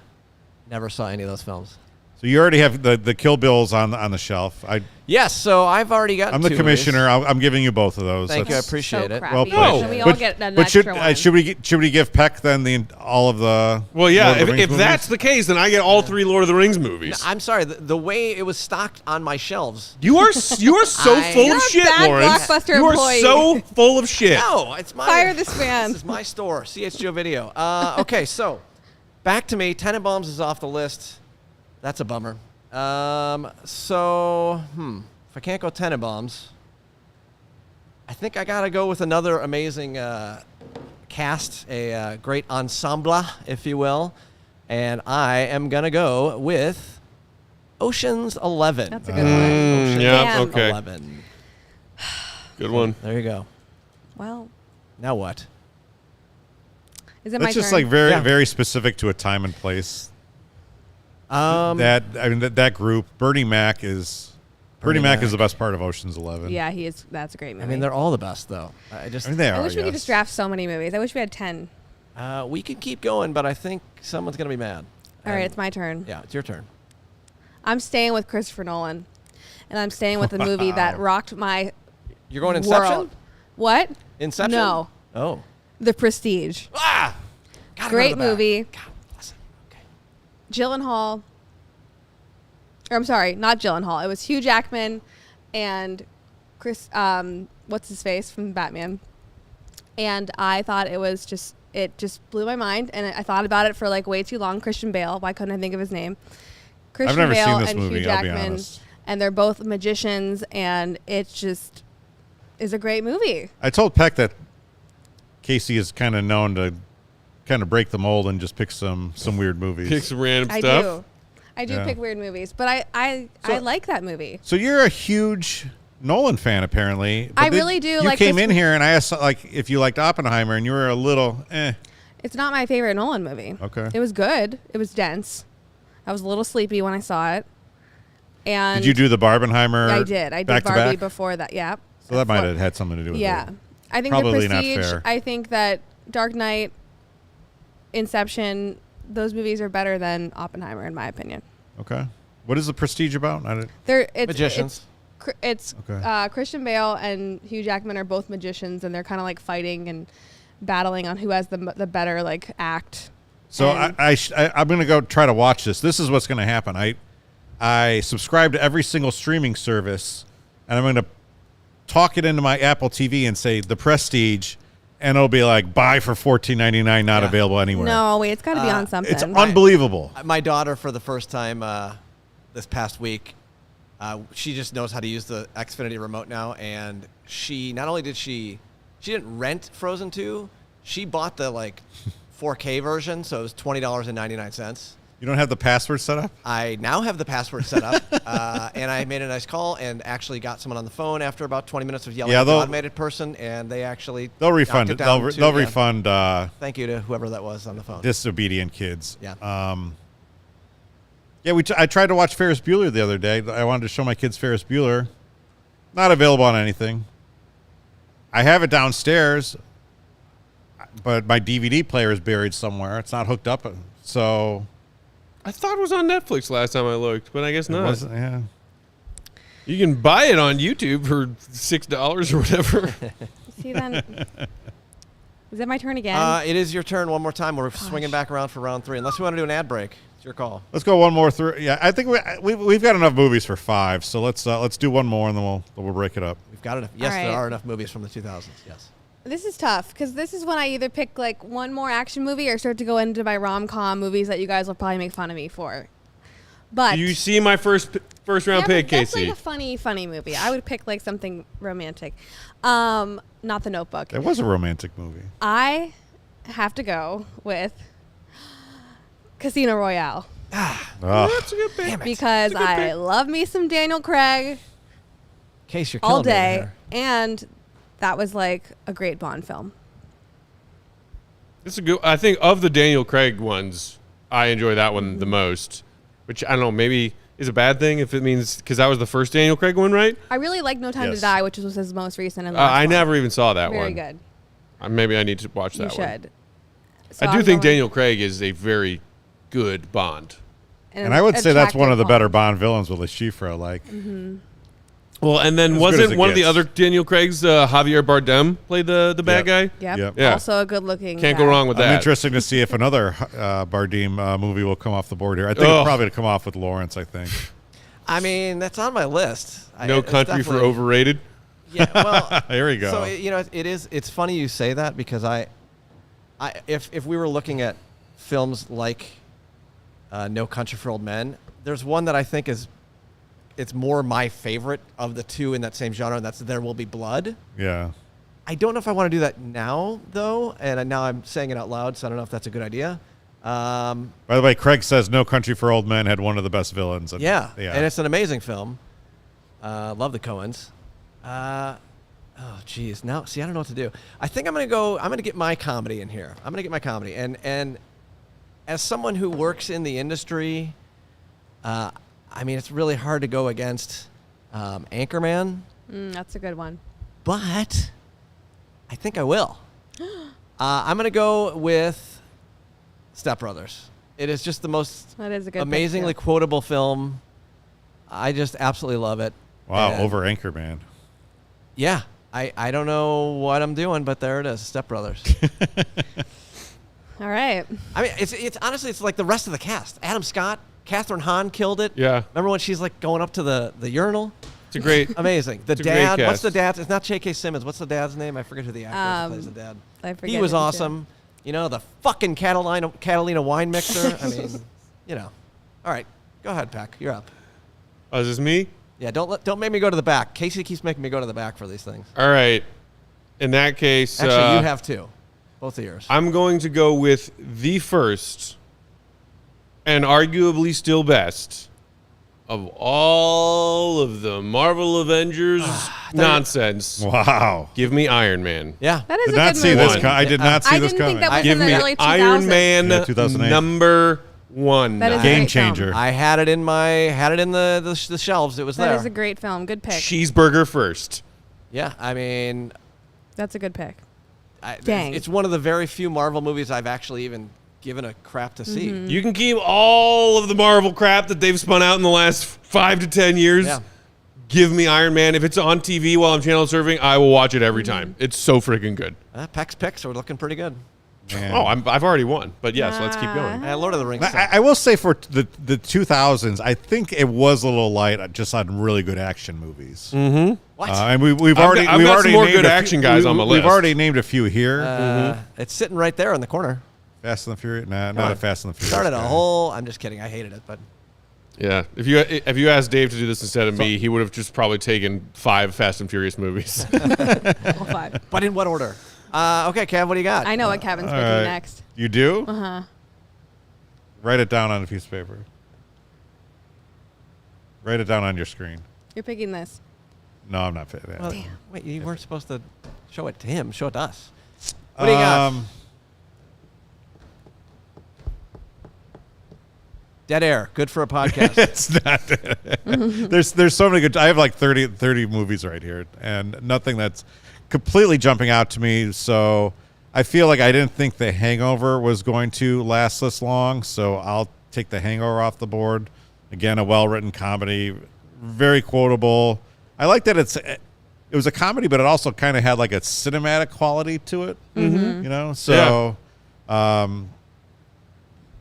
never saw any of those films. So you already have the Kill Bills on the shelf. Yes. So I've already got. I'm the commissioner. I'm giving you both of those. Thank you. I That's appreciate so it. crappy. well played. Can we all get an extra one? Should we give Peck then all of the? Well, yeah, Lord of the Rings if that's the case, then I get all 3 Lord of the Rings movies. I'm sorry. The way it was stocked on my shelves. You are so full You're of a shit, bad Lawrence. Blockbuster You are employee. so full of shit. No, it's my. Fire this man. This is my store. CHGO Video. Okay, so back to me. Tenenbaums is off the list. That's a bummer. So if I can't go Tenenbaums, I think I gotta go with another amazing cast, a great ensemble, if you will, and I am gonna go with Ocean's 11. That's a good one. Yeah, Damn. okay. 11. Good one. There you go. Well, Now what? is it my That's just turn? like very Yeah. very specific to a time and place. Bernie That group, Bernie Mac is the best part of Ocean's 11. Yeah, he is. That's a great movie. I mean, they're all the best, though. I mean they are. I wish we could yes. just draft so many movies. I wish we had 10. We can keep going, but I think someone's gonna be mad. All right, it's my turn. Yeah, it's your turn. I'm staying with Christopher Nolan, and I'm staying with the movie that rocked my You're going Inception? world. What? Inception? No, Oh. The Prestige. Ah! Gotta go Great to the back. movie. God bless it. Okay. Gyllenhaal. Or I'm sorry, not Gyllenhaal. It was Hugh Jackman and Chris. What's his face from Batman? And I thought it just blew my mind, and I thought about it for like way too long. Christian Bale. Why couldn't I think of his name? Christian never Bale seen this and movie, Hugh I'll be Jackman, honest. and they're both magicians, and it just is a great movie. I told Peck that Kacy is kind of known to kind of break the mold and just pick some weird movies. Pick some random I stuff. do Yeah. pick weird movies, but I like that movie. So you're a huge Nolan fan, apparently. I really do. You Like came in Christopher- here and I asked like if you liked Oppenheimer, and you were a little It's not my favorite Nolan movie. Okay. It was good. It was dense. I was a little sleepy when I saw it. And Did you do the Barbenheimer? I did. I did back to Barbie back? before that. Yeah. So that might have had something to do with Yeah. it. I think Probably The not Prestige, fair. I think that Dark Knight, Inception, those movies are better than Oppenheimer in my opinion. Okay. What is the Prestige about? It's Magicians. It's Okay. Christian Bale and Hugh Jackman are both magicians, and they're kind of like fighting and battling on who has the better like act. So And- I'm going to go try to watch this. This is what's going to happen. I subscribe to every single streaming service, and I'm going to talk it into my Apple TV and say The Prestige, and it'll be like buy for $14.99, not Yeah. available anywhere. No, wait, it's got to be on something. It's unbelievable. My daughter, for the first time this past week, she just knows how to use the Xfinity remote now, and she not only did she didn't rent Frozen 2, she bought the like 4K version, so it was $20.99. You don't have the password set up? I now have the password set up, and I made a nice call and actually got someone on the phone after about 20 minutes of yelling Yeah, at the they'll- automated person, and they actually They'll refund knocked it. down They'll to- yeah. refund Thank you to whoever that was on the phone. disobedient kids. Yeah. Yeah, I tried to watch Ferris Bueller the other day. I wanted to show my kids Ferris Bueller. Not available on anything. I have it downstairs, but my DVD player is buried somewhere. It's not hooked up. So I thought it was on Netflix last time I looked, but I guess it not. wasn't. Yeah. You can buy it on YouTube for $6 or whatever. See then. Is it my turn again? It is your turn one more time. We're swinging back around for round 3, unless we want to do an ad break. It's your call. Let's go one more through. Yeah, I think we've got enough movies for 5. So let's do one more and then we'll break it up. We've got enough. Yes, All right. there are enough movies from the 2000s. Yes. This is tough because this is when I either pick like one more action movie or start to go into my rom-com movies that you guys will probably make fun of me for. But Do you see my first round pick, that's Kacy? like a funny movie. I would pick like something romantic, not The Notebook. It was a romantic movie. I have to go with Casino Royale Ugh. That's a good pick. Damn it. because It's a good I pick. love me some Daniel Craig Case, you're killing all me over day, here. and that was like a great Bond film. It's a good. I think of the Daniel Craig ones, I enjoy that one the most. Which I don't know, maybe is a bad thing if it means because that was the first Daniel Craig one, right? I really like No Time Yes. to Die, which was his most recent. And last I one. never even saw that Very one. good. Maybe I need to watch You that one. should. So I do I'm think going- Daniel Craig is a very good Bond. And I would say that's one of the attractive better Bond. Bond villains with Le Chiffre. Like, Well, and then As good as wasn't it one of the gets. other Daniel Craig's Javier Bardem played the bad guy? Yep. Yep. Yeah. Also a good looking. Can't go wrong with I'm that. interested to see if another Bardem movie will come off the board here. I think it'll Ugh. probably come off with Lawrence. I think. I mean, that's on my list. No It's Country for definitely- Overrated. Yeah, well, Here we go. so it's funny you say that because if we were looking at films like No Country for Old Men, there's one that I think it's more my favorite of the two in that same genre, and that's There Will Be Blood. Yeah. I don't know if I want to do that now though, and now I'm saying it out loud, so I don't know if that's a good idea. By the way, Craig says No Country for Old Men had one of the best villains. And, Yeah, and it's an amazing film. Love the Coens. Oh, geez. Now, see, I don't know what to do. I think I'm gonna get my comedy in here. I'm gonna get my comedy, and as someone who works in the industry, I mean, it's really hard to go against Anchorman, That's a good one. but I think I will. I'm gonna go with Step Brothers. It is just the most That is a good pick, amazingly too. quotable film. I just absolutely love it. wow, And- over Anchorman. Yeah. I don't know what I'm doing, but there it is, Step Brothers. All right. I mean, it's honestly, it's like the rest of the cast. Adam Scott, Catherine Hahn killed it. Yeah. Remember when she's like going up to the urinal? It's a great. Amazing. The It's a great dad, what's cast. the dad? It's not J.K. Simmons. What's the dad's name? I forget who the actor is that plays the dad. I forget He was who did. awesome. You know, the fucking Catalina wine mixer. I mean, you know. All right. Go ahead, Peck. You're up. Oh, is this me? Yeah, don't make me go to the back. Casey keeps making me go to the back for these things. All right. In that case, Actually, you have two. Both of yours. I'm going to go with the first and arguably still best of all of the Marvel Avengers nonsense. Wow. Give me Iron Man. Yeah. That is Did a not good see movie. this. I did not see I this didn't think coming. that was Give in me the early 2000s. Iron Man Yeah, 2008. number one. That is a Game great film. changer. I had it in the shelves. It was That there. is a great film. Good pick. Cheeseburger first. Yeah, I mean, That's a good pick. Dang. It's one of the very few Marvel movies I've actually even given a crap to see. Mm-hmm. You can keep all of the Marvel crap that they've spun out in the last 5 to 10 years. Yeah. Give me Iron Man. If it's on TV while I'm channel surfing, I will watch it every time. It's so freaking good. Peck's picks are looking pretty good. Man. Oh, I've already won. But yes, let's keep going. Lord of the Rings. I will say for the 2000s, I think it was a little light just on really good action movies. What? And we've I've already got we've some already more named good a few- action guys on my We've list. already named a few here. It's sitting right there in the corner. Fast and the Furious. Nah, Come not on. a Fast and the Furious. Started a guy. whole. I'm just kidding. I hated it, but Yeah. If you asked Dave to do this instead of me, he would have just probably taken 5 Fast and Furious movies. All five. but in what order? Okay, Kev, what do you got? I know what Kevin's All picking right. next. You do? Uh-huh. Write it down on a piece of paper. Write it down on your screen. You're picking this. No, I'm not fit. Well, wait, you weren't supposed to show it to him. Show it to us. What do you got? Dead air. Good for a podcast. It's not. There's so many good. I have like 30 movies right here, and nothing that's completely jumping out to me. So I feel like I didn't think The Hangover was going to last this long. So I'll take The Hangover off the board. Again, a well-written comedy, very quotable. I like that it was a comedy, but it also kind of had like a cinematic quality to it. You know, so.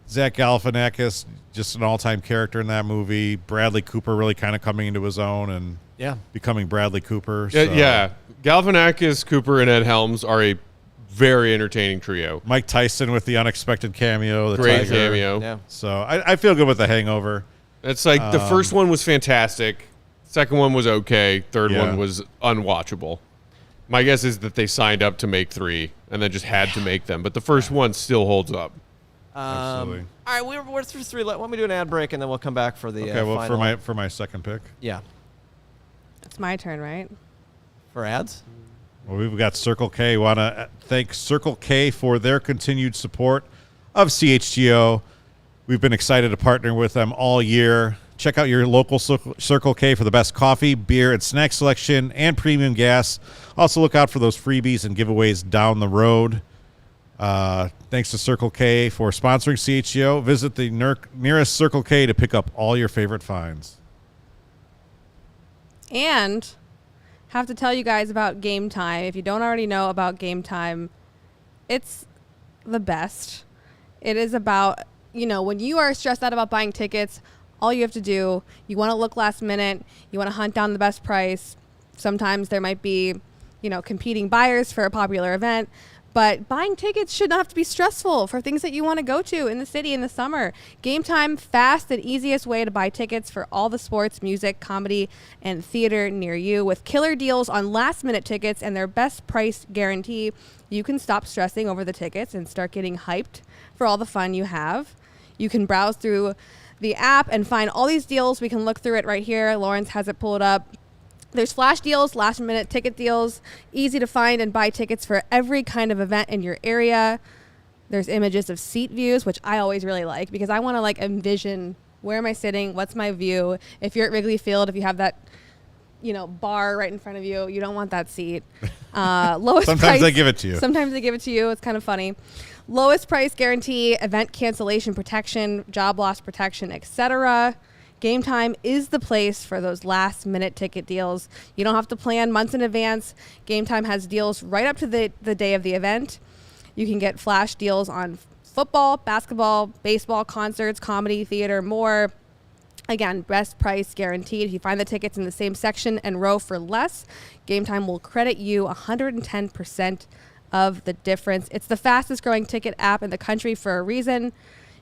Zach Galifianakis, just an all-time character in that movie. Bradley Cooper really kind of coming into his own and becoming Bradley Cooper. So. Yeah. Galifianakis, Cooper, and Ed Helms are a very entertaining trio. Mike Tyson with the unexpected cameo. The Great tiger. cameo. Yeah. So I feel good with The Hangover. It's like the first one was fantastic. Second one was okay. Third one was unwatchable. My guess is that they signed up to make 3 and then just had to make them. But the first one still holds up. Absolutely. All right, we're through 3. Let me do an ad break, and then we'll come back for the Okay, well, final. for my second pick. Yeah. It's my turn, right? For ads? Well, we've got Circle K. We want to thank Circle K for their continued support of CHGO. We've been excited to partner with them all year. Check out your local Circle K for the best coffee, beer, and snack selection and premium gas. Also, look out for those freebies and giveaways down the road. Thanks to Circle K for sponsoring CHGO. Visit the nearest Circle K to pick up all your favorite finds. And have to tell you guys about Game Time. If you don't already know about Game Time, it's the best. It is about, when you are stressed out about buying tickets, all you have to do, you want to look last minute, you want to hunt down the best price. Sometimes there might be, competing buyers for a popular event. But buying tickets should not have to be stressful for things that you want to go to in the city in the summer. Game Time, fast and easiest way to buy tickets for all the sports, music, comedy, and theater near you. With killer deals on last-minute tickets and their best price guarantee, you can stop stressing over the tickets and start getting hyped for all the fun you have. You can browse through the app and find all these deals. We can look through it right here. Lawrence has it pulled up. There's flash deals, last-minute ticket deals, easy to find and buy tickets for every kind of event in your area. There's images of seat views, which I always really like because I want to envision where am I sitting, what's my view. If you're at Wrigley Field, if you have that, bar right in front of you, you don't want that seat. Lowest Sometimes price, they give it to you. Sometimes they give it to you. It's kind of funny. Lowest price guarantee, event cancellation protection, job loss protection, etc. Game Time is the place for those last-minute ticket deals. You don't have to plan months in advance. Game Time has deals right up to the day of the event. You can get flash deals on football, basketball, baseball, concerts, comedy, theater, more. Again, best price guaranteed. If you find the tickets in the same section and row for less, Game Time will credit you 110% of the difference. It's the fastest growing ticket app in the country for a reason.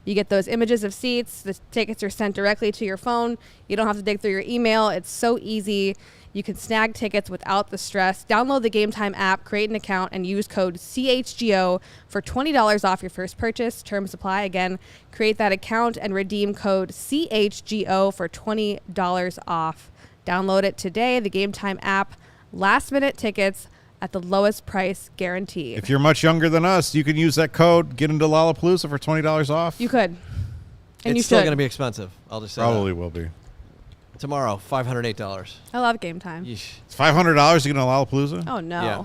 You get those images of seats. The tickets are sent directly to your phone. You don't have to dig through your email. It's so easy. You can snag tickets without the stress. Download the Game Time app, create an account, and use code CHGO for $20 off your first purchase. Terms apply. Again, create that account and redeem code CHGO for $20 off. Download it today. The Game Time app. Last-minute tickets at the lowest price guaranteed. If you're much younger than us, you can use that code, get into Lollapalooza for $20 off. You could. And it's still going to be expensive. I'll just say Probably will be. Tomorrow, $508. I love Game Time. Yeesh. It's $500 to get into Lollapalooza? Oh, no. Yeah.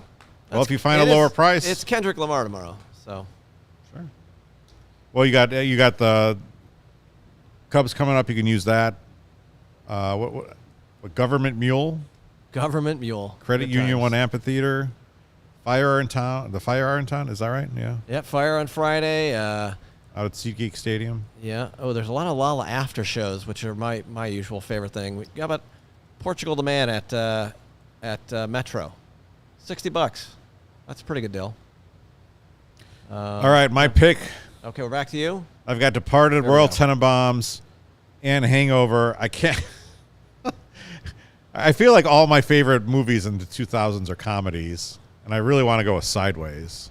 Well, if you find a lower price. It's Kendrick Lamar tomorrow, so. Sure. Well, you got the Cubs coming up. You can use that. What Government Mule? Government Mule. Credit Good Union times. One Amphitheater. Fire in Town. The Fire in Town. Is that right? Yeah. Yep, Fire on Friday. Out at SeatGeek Stadium. Yeah. Oh, there's a lot of Lala after shows, which are my usual favorite thing. We got about Portugal the Man at Metro. $60. That's a pretty good deal. All right, my pick. Okay, we're back to you. I've got Departed, There we Royal go. Tenenbaums, and Hangover. I can't. I feel like all my favorite movies in the 2000s are comedies, and I really want to go with Sideways.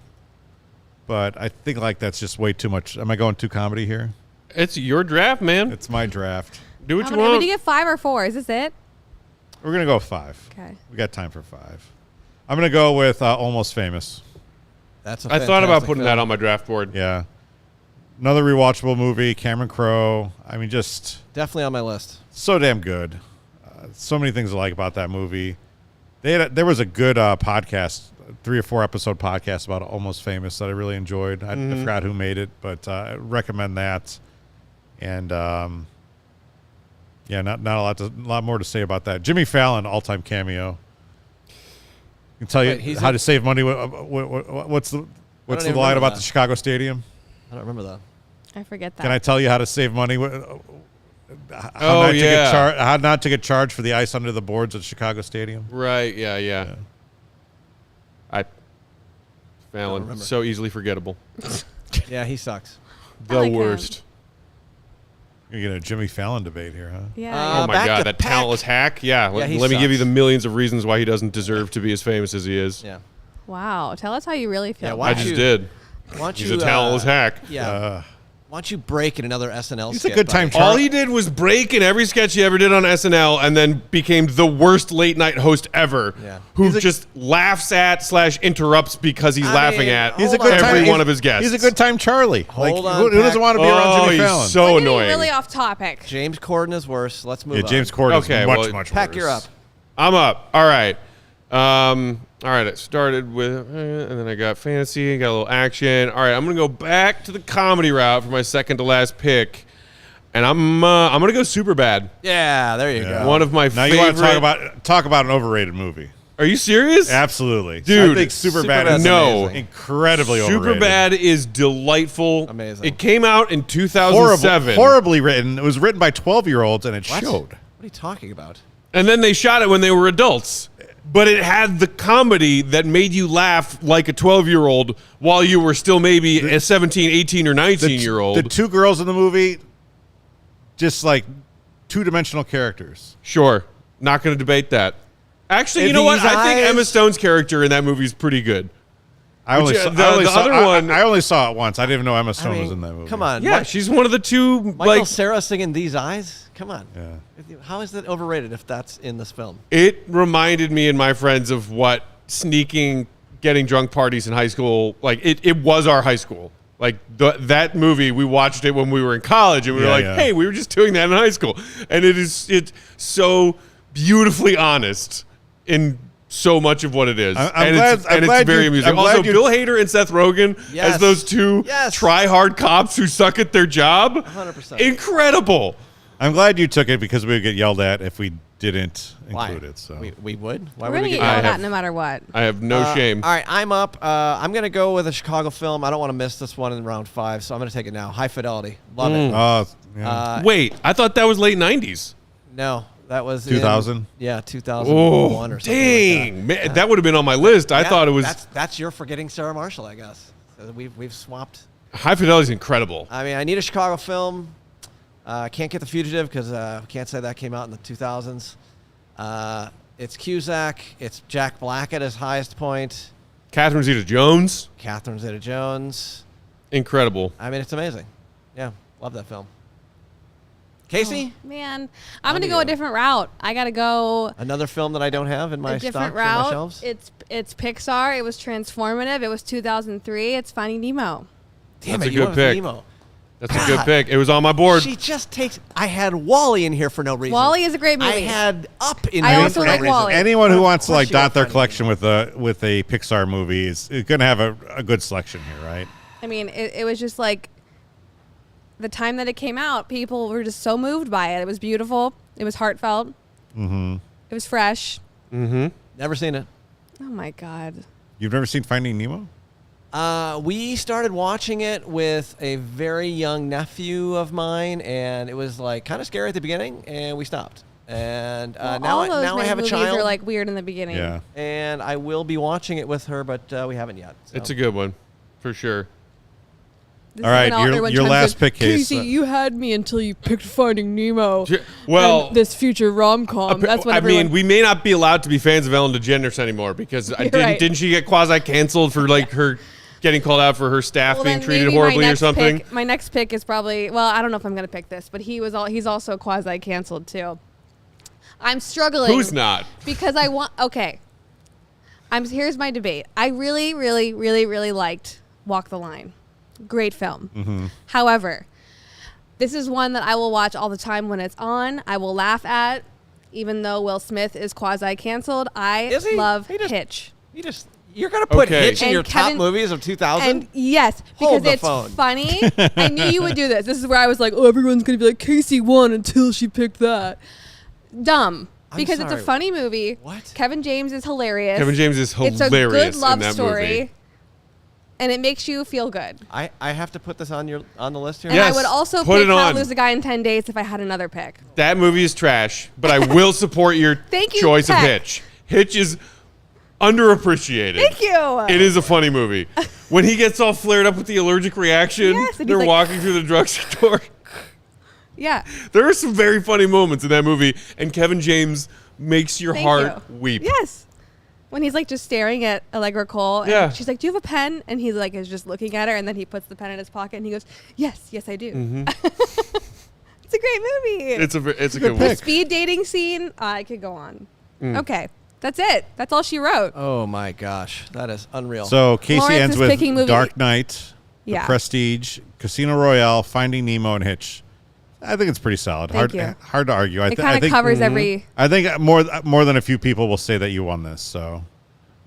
But I think that's just way too much. Am I going too comedy here? It's your draft, man. It's my draft. Do what How you many? want. Did you get 5 or 4? Is this it? We're going to go with 5. Okay. We got time for 5. I'm going to go with Almost Famous. That's a I thought about fantastic putting film. that on my draft board. Yeah. Another rewatchable movie, Cameron Crowe. I mean, just Definitely on my list. so damn good. So many things I like about that movie. There was a good podcast, 3 or 4 episode podcast about Almost Famous that I really enjoyed. I forgot who made it, but I recommend that. And yeah, not a lot more to say about that. Jimmy Fallon, all-time cameo. I can tell you Wait, how to save money. What's the line remember about that. the Chicago Stadium? I don't remember that. I forget that. Can I tell you how to save money? How not to get charged for the ice under the boards at Chicago Stadium? Right. Yeah. Fallon, so easily forgettable. Yeah, he sucks. The like him. worst. You're getting a Jimmy Fallon debate here, huh? Yeah. Oh my back God, to that Peck. talentless hack. Yeah, let he me give you sucks. the millions of reasons why he doesn't deserve to be as famous as he is. Yeah. Wow. Tell us how you really feel. Yeah, about why I it. just you- did. Why don't He's you, a talentless hack. Yeah. Why don't you break in another SNL He's a skit, good buddy? time All he did was break in every sketch he ever did on SNL and then became the worst late night host ever. Yeah. Who just laughs at / interrupts because he's I laughing mean, at He's a Hold good on, every Peck. one of his guests. He's a good time Charlie. Hold on, who doesn't Peck. want to be around Jimmy he's Fallon? so We're getting annoying. really off topic. James Corden is worse. Let's move on. James Corden is Okay, much well, worse. Peck, you're up. I'm up. All right. All right, I started with, and then I got fantasy, got a little action. All right, I'm gonna go back to the comedy route for my second to last pick, and I'm gonna go Superbad. Yeah, there you Yeah. go. One of my Now favorite. you want to talk about an overrated movie? Are you serious? Absolutely, Dude, I think Superbad Superbad's is No. amazing. incredibly overrated. Superbad is delightful. Amazing. It came out in 2007. Horribly written. It was written by 12-year-olds, and it What? showed. What are you talking about? And then they shot it when they were adults. But it had the comedy that made you laugh like a 12-year-old while you were still maybe a 17, 18, or 19-year-old. The two girls in the movie, just like two-dimensional characters. Sure. Not going to debate that. Actually, you know what? These I think eyes- Emma Stone's character in that movie is pretty good. I only Which, saw, the I only other saw, I- one- I only saw it once. I didn't even know Emma I Stone mean, was in that movie. come on. Yeah, she's one of the two, Michael like, Cera singing These Eyes? Come on. Yeah. How is that overrated if that's in this film? it reminded me and my friends of what sneaking, getting drunk parties in high school, like, it was our high school. Like, that movie, we watched it when we were in college, and we were Yeah, like, yeah. hey, we were just doing that in high school. And it's so beautifully honest in so much of what it is. I'm glad- it's, I'm and glad it's very you- amusing. I'm glad Also, you- Bill Hader and Seth Rogen Yes. as those two Yes. try-hard cops who suck at their job. 100%. Incredible. I'm glad you took it because we would get yelled at if we didn't Why? include it. So We would? Why We're would gonna we get get I yelled have- at no matter what. I have no shame. All right, I'm up. I'm going to go with a Chicago film. I don't want to miss this one in round 5, so I'm going to take it now. High Fidelity. Love it. yeah. Wait, I thought that was late 90s. No, that was 2000? Yeah, 2001 or something Dang. like that. Man, that would have been on my list. I Yeah, thought it was... That's your forgetting Sarah Marshall, I guess. So we've swapped. High Fidelity's incredible. I mean, I need a Chicago film. Can't get The Fugitive because can't say that came out in the 2000s. It's Cusack. It's Jack Black at his highest point. Catherine Zeta-Jones. Catherine Zeta-Jones. Incredible. I mean, it's amazing. Yeah, love that film. Casey? Man, I'm On gonna to go a you. different route. I gotta go Another film that I don't have in my a stock different in my route. shelves. It's Pixar. It was transformative. It was 2003. It's Finding Nemo. Damn That's it, a you good went with pick. Nemo. That's a good God. pick. It was on my board. She just takes. I had Wally in here for no reason. Wally is a great movie. I had Up in I here also for no like reason. Wally. Anyone who Of wants to course like you got dot their Finding collection with a Pixar movie is going to have a good selection here, right? I mean, it was just like the time that it came out, people were just so moved by it. It was beautiful. It was heartfelt. Mm-hmm. It was fresh. Never seen it. Oh my God. You've never seen Finding Nemo? We started watching it with a very young nephew of mine, and it was like kind of scary at the beginning, and we stopped. And Well, now all those I have a movies child, are like weird in the beginning. Yeah. and I will be watching it with her, but we haven't yet. So. It's a good one, for sure. This All is right, when your everyone last chimes in, pick, Case. Casey, you had me until you picked Finding Nemo. Well, and this future rom-com. That's what I everyone... mean, we may not be allowed to be fans of Ellen DeGeneres anymore because You're right. didn't she get quasi-canceled for like her getting called out for her staff Well, being then treated maybe horribly or something? My next pick is probably, well, I don't know if I'm going to pick this, but he's also quasi-canceled too. I'm struggling. Who's not? Because I want, okay. Here's my debate. I really, really, really, really liked Walk the Line. Great film. Mm-hmm. However, this is one that I will watch all the time when it's on. I will laugh at, even though Will Smith is quasi-canceled. I Is he? love He just- Hitch. You're gonna put Okay. Hitch in And your top Kevin- movies of 2000. And yes, Hold because the it's phone. funny. I knew you would do this. This is where I was like, oh, everyone's going to be like, Casey won until she picked that. Dumb. I'm Because it's a sorry. funny movie. What? Kevin James is hilarious. Kevin James is hilarious It's a good love in that story. movie. and it makes you feel good. I have to put this on the list here. And Yes, I would also put pick it How on. to Lose a Guy in 10 Days if I had another pick. That movie is trash, but I will support your Thank you, choice of Peck. Hitch. Hitch is underappreciated. Thank you. It is a funny movie. When he gets all flared up with the allergic reaction, Yes, and they're he's like- walking through the drugstore. Yeah. There are some very funny moments in that movie, and Kevin James makes your Thank heart you. weep. Yes. When he's like just staring at Allegra Cole, and Yeah. she's like, "Do you have a pen?" And he's like, is just looking at her, and then he puts the pen in his pocket, and he goes, "Yes, I do." Mm-hmm. It's a great movie. It's a good good movie. The pick. speed dating scene. I could go on. Mm. Okay, that's it. That's all she wrote. Oh my gosh, that is unreal. So Kacy Lawrence ends is with picking movie- Dark Knight, Yeah. The Prestige, Casino Royale, Finding Nemo, and Hitch. I think it's pretty solid. Thank you. Hard to argue. It I kind of think covers every. I think more than a few people will say that you won this. So,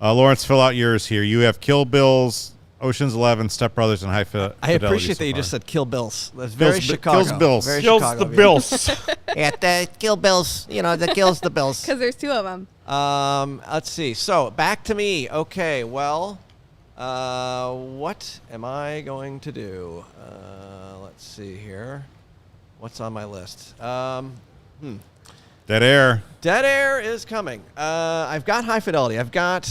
Lawrence, fill out yours here. You have Kill Bills, Ocean's 11, Step Brothers, and High Fidelity. I appreciate so that you far. just said Kill Bills. That's very Kills- Chicago. kills Bills. Very Kills Chicago the of you. Bills. Yeah, the Kill Bills. You know, the kills the Bills. Because there's two of them. Let's see. So back to me. Okay. Well, what am I going to do? Let's see here. What's on my list? Dead Air. Dead Air is coming. I've got High Fidelity. I've got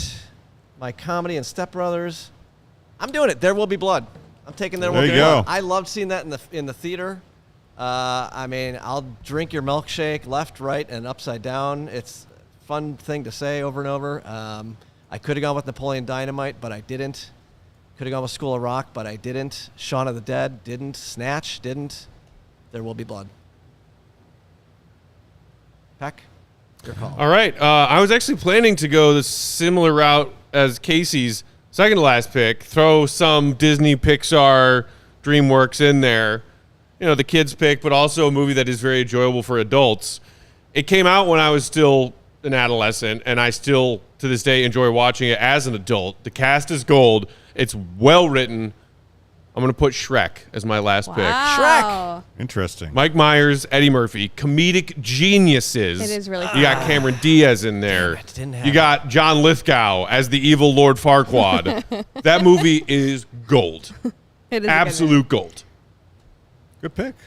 my comedy and Step Brothers. I'm doing it. There Will Be Blood. I'm taking There Will There Be you Blood. go. I loved seeing that in the theater. I mean, I'll drink your milkshake left, right, and upside down. It's a fun thing to say over and over. I could have gone with Napoleon Dynamite, but I didn't. Could have gone with School of Rock, but I didn't. Shaun of the Dead, didn't. Snatch, didn't. There Will Be Blood. Peck, your call. All right. I was actually planning to go the similar route as Casey's second to last pick. Throw some Disney, Pixar, DreamWorks in there. You know, the kids' pick, but also a movie that is very enjoyable for adults. It came out when I was still an adolescent, and I still, to this day, enjoy watching it as an adult. The cast is gold. It's well written. I'm going to put Shrek as my last pick. Wow. Interesting. Mike Myers, Eddie Murphy, comedic geniuses. It is really You got Cameron Diaz in there. Damn it, didn't have You got John Lithgow as the evil Lord Farquaad. That movie is gold. It is a good Absolute gold. Good pick. movie.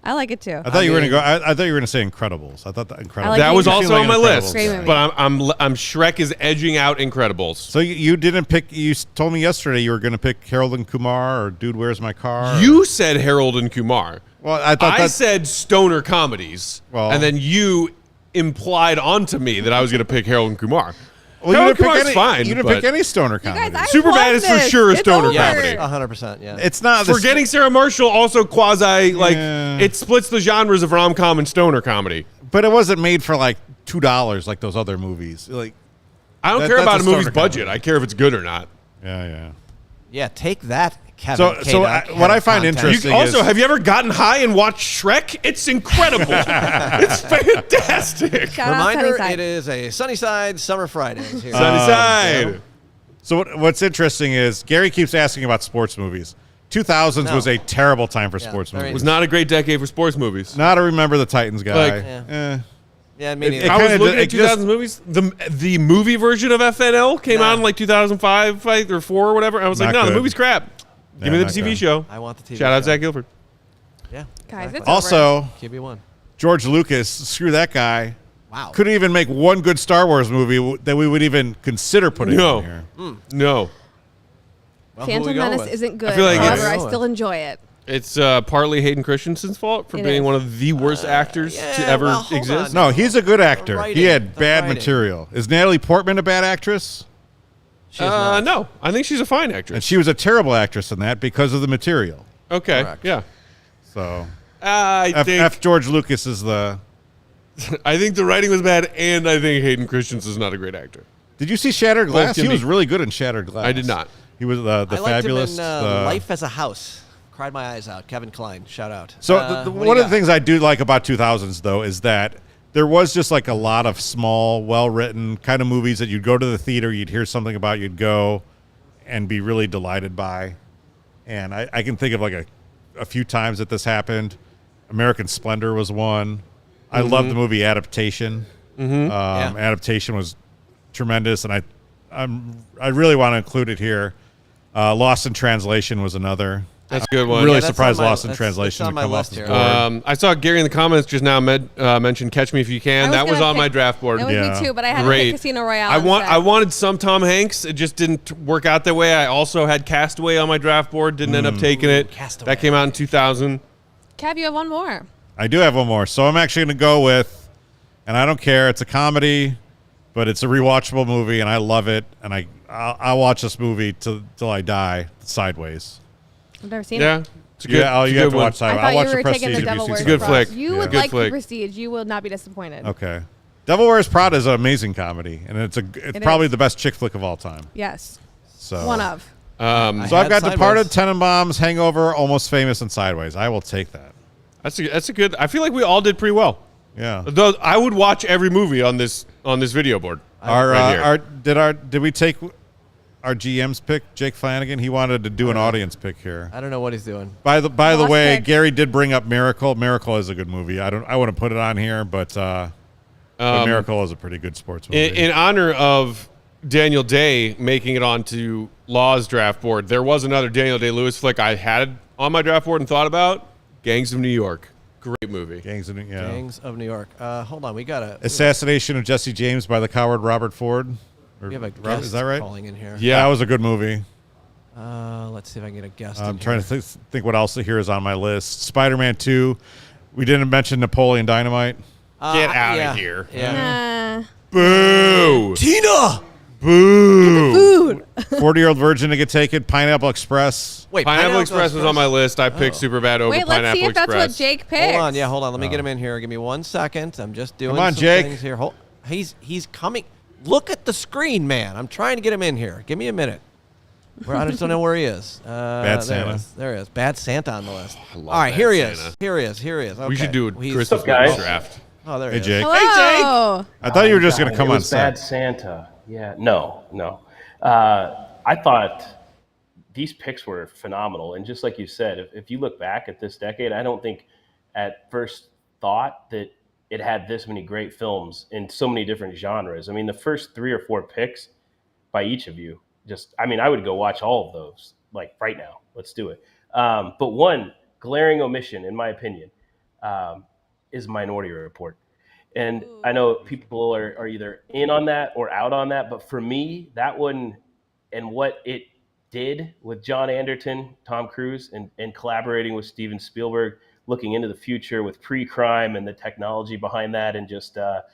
I like it too. I thought you were gonna go. I thought you were gonna say Incredibles. I thought that Incredibles. like That was You also seem like on my an list. Incredibles Great guy. movie. But I'm Shrek is edging out Incredibles. So you didn't pick. You told me yesterday you were gonna pick Harold and Kumar or Dude, Where's My Car? You said Harold and Kumar. Well, I thought I that. said stoner comedies. Well- and then you implied onto me that I was going to pick Harold and Kumar. Well, Harold you didn't pick Kumar's any. fine. You didn't but pick any stoner guys, comedy. I Superbad won is for this. sure a It's stoner over. comedy. 100%, yeah. It's not the Forgetting Sarah Marshall also quasi like Yeah. it splits the genres of rom-com and stoner comedy. but it wasn't made for like $2 like those other movies. Like, I don't That- care that's about a a movie's stoner budget. comedy. I care if it's good or not. yeah. Yeah, take that, Kevin. So Kaduk, what I head of find content. interesting- You also, is- have you ever gotten high and watched Shrek? It's incredible. It's fantastic. Shout out Reminder, Sunnyside. it is a Sunnyside Summer Fridays here. Sunnyside. So what's interesting is Gary keeps asking about sports movies. 2000s No. was a terrible time for Yeah, sports very- It movies. was not a great decade for sports movies. Not a Remember the Titans guy. Like- Yeah. Yeah, me It- neither. it I was kinda looking ju- at it just- 2000s movies. The movie version of FNL came Nah. out in like 2005 or 4 or whatever. I was like, Not no, the good. movie's crap. Yeah, Give me the not TV good. show. I want the TV Shout out show. Zach Guilford. Yeah. Guys, exactly. it's Also, QB1. George Lucas, screw that guy. Wow. Couldn't even make one good Star Wars movie that we would even consider putting No. in here. No. Well, who we Phantom going Menace with? isn't good. feel like However, it's- I still enjoy it. It's partly Hayden Christensen's fault for It being is. one of the worst actors to yeah, ever well, hold exist. on. No, he's a good actor. writing, He had the bad writing. material. Is Natalie Portman a bad actress? She's not. No, I think she's a fine And actress. she was a terrible actress in that because of the material. Okay, Correct. yeah. So I think F George Lucas is the. I think the writing was bad, and I think Hayden Christensen's not a great actor. Did you see Shattered Glass? can He was be- really good in Shattered Glass. I did not. He was the I liked fabulous. him in the- Life as a House. Cried my eyes out. Kevin Kline. Shout out. So What do you one of got? the things I do like about 2000s though is that there was just like a lot of small, well-written kind of movies that you'd go to the theater, you'd hear something about, you'd go and be really delighted by. And I can think of like a few times that this happened. American Splendor was one. I love the movie Adaptation. Adaptation was tremendous, and I really want to include it here. Lost in Translation was another. That's a good one. Really that's surprised on my- Lost in that's Translation on to my come off list the here. board. I saw Gary in the comments just now mention Catch Me If You Can. That was gonna on my pick- draft board. It was Yeah. me too, but I had to Great. pick Casino Royale. I instead. wanted some Tom Hanks. It just didn't work out that way. I also had Castaway on my draft board. Didn't end up taking it. Castaway. That came out in 2000. Kev, you have one more. I do have one more. So I'm actually going to go with, and I don't care, it's a comedy, but it's a rewatchable movie, and I love it. And I'll watch this movie till I die, Sideways. I've never seen Yeah. it. It's a good, Yeah, it's a you have good to one. watch Sideways. I I'll thought watch you The were taking Prestige the if Devil you've Wears seen Good Prada. flick. You Yeah. would Good like flick. The Prestige. You will not be disappointed. Okay. Devil Wears Prada is an amazing comedy, and it's probably is. the best chick flick of all time. Yes. So One of. So I've had got Sideways. Departed, Tenenbaums, Hangover, Almost Famous, and Sideways. I will take that. That's a good. I feel like we all did pretty well. Yeah. Though I would watch every movie on this video board. Right here. Did we take our GM's pick, Jake Flanagan? He wanted to do an audience pick here. I don't know what he's doing. By the Lost way, pick. Gary did bring up Miracle. Miracle is a good movie. I wouldn't put it on here, but Miracle is a pretty good sports movie. In honor of Daniel Day making it onto Law's draft board, there was another Daniel Day-Lewis flick I had on my draft board and thought about. Gangs of New York. Great movie. Gangs of New York. Hold on, we got a Assassination of Jesse James by the coward Robert Ford. Or we have a Robert- guest is that right? calling in here. Yeah. That was a good movie. Let's see if I can get a guest. I'm in trying here. to think what else here is on my list. Spider-Man 2. We didn't mention Napoleon Dynamite. Get out yeah. of here. Yeah. Boo. Tina. Boo. Food. 40-Year-Old Virgin to get taken. Pineapple Express. Wait, Pineapple Express was on my list. I picked Superbad over Wait, let's Pineapple see if that's Express. what Jake picked. Hold on. Let me get him in here. Give me 1 second. I'm just doing Come on, some Jake. things here. He's coming. Look at the screen, man. I'm trying to get him in here. Give me a minute. I just don't know where he is. Bad Santa. There he is. Bad Santa on the list. I love All right, Bad here he Santa. is. Here he is. Here he is. Okay. We should do a He's- Christmas guys? draft. Oh, there Hey, he is. Jake. Hello. I thought you were just going to God, come it on was Bad set. Santa. Yeah, no. I thought these picks were phenomenal, and just like you said, if you look back at this decade, I don't think at first thought that it had this many great films in so many different genres. I mean, the first 3 or 4 picks by each of you, I would go watch all of those like right now. Let's do it. But one glaring omission, in my opinion, is Minority Report. And I know people are either in on that or out on that, but for me, that one and what it did with John Anderton, Tom Cruise, and collaborating with Steven Spielberg, looking into the future with pre-crime and the technology behind that, and just that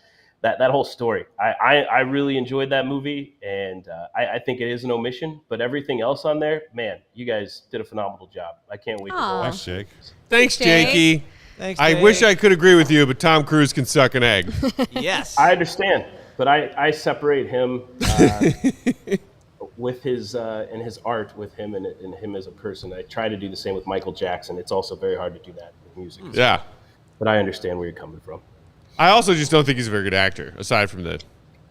whole story. I really enjoyed that movie, and I think it is an omission, but everything else on there, man, you guys did a phenomenal job. I can't wait to go Aw. watch. Thanks, Jake. Thanks, Jake. Jakey. Thanks, I Jake. wish I could agree with you, but Tom Cruise can suck an egg. Yes. I understand, but I separate him with his and his art with him and him as a person. I try to do the same with Michael Jackson. It's also very hard to do that with music. Yeah. But I understand where you're coming from. I also just don't think he's a very good actor, aside from the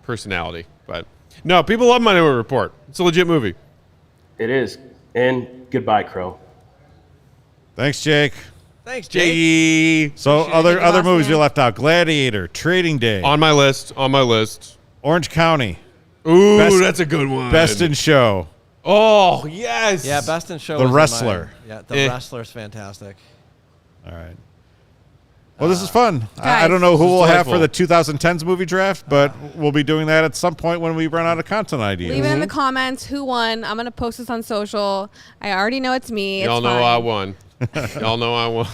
personality. But no, people love Minority Report. It's a legit movie. It is. And goodbye, Crow. Thanks, Jake. Thanks, Jake. Jakey. So Appreciate it. other Last movies man. you left out: Gladiator, Trading Day, On my list. Orange County, Ooh, Best- that's a good one. Best in Show, Oh, yes. Yeah, Best in Show. The was in Wrestler. mine. Yeah, The Eh. Wrestler's fantastic. All right. Well, this is fun. I guys, don't know who this is we'll have for delightful. the 2010s movie draft, but we'll be doing that at some point when we run out of content ideas. Leave it in the comments who won. I'm going to post this on social. I already know it's me. Y'all It's know fine. I won. Y'all know I won.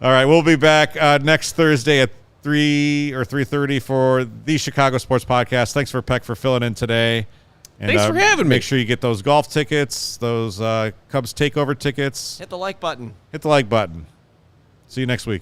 All right, we'll be back next Thursday at 3 or 3:30 for the Chicago Sports Podcast. Thanks for Peck for filling in today. And, Thanks for having me. Make sure you get those golf tickets, those Cubs takeover tickets. Hit the like button. Hit the like button. See you next week.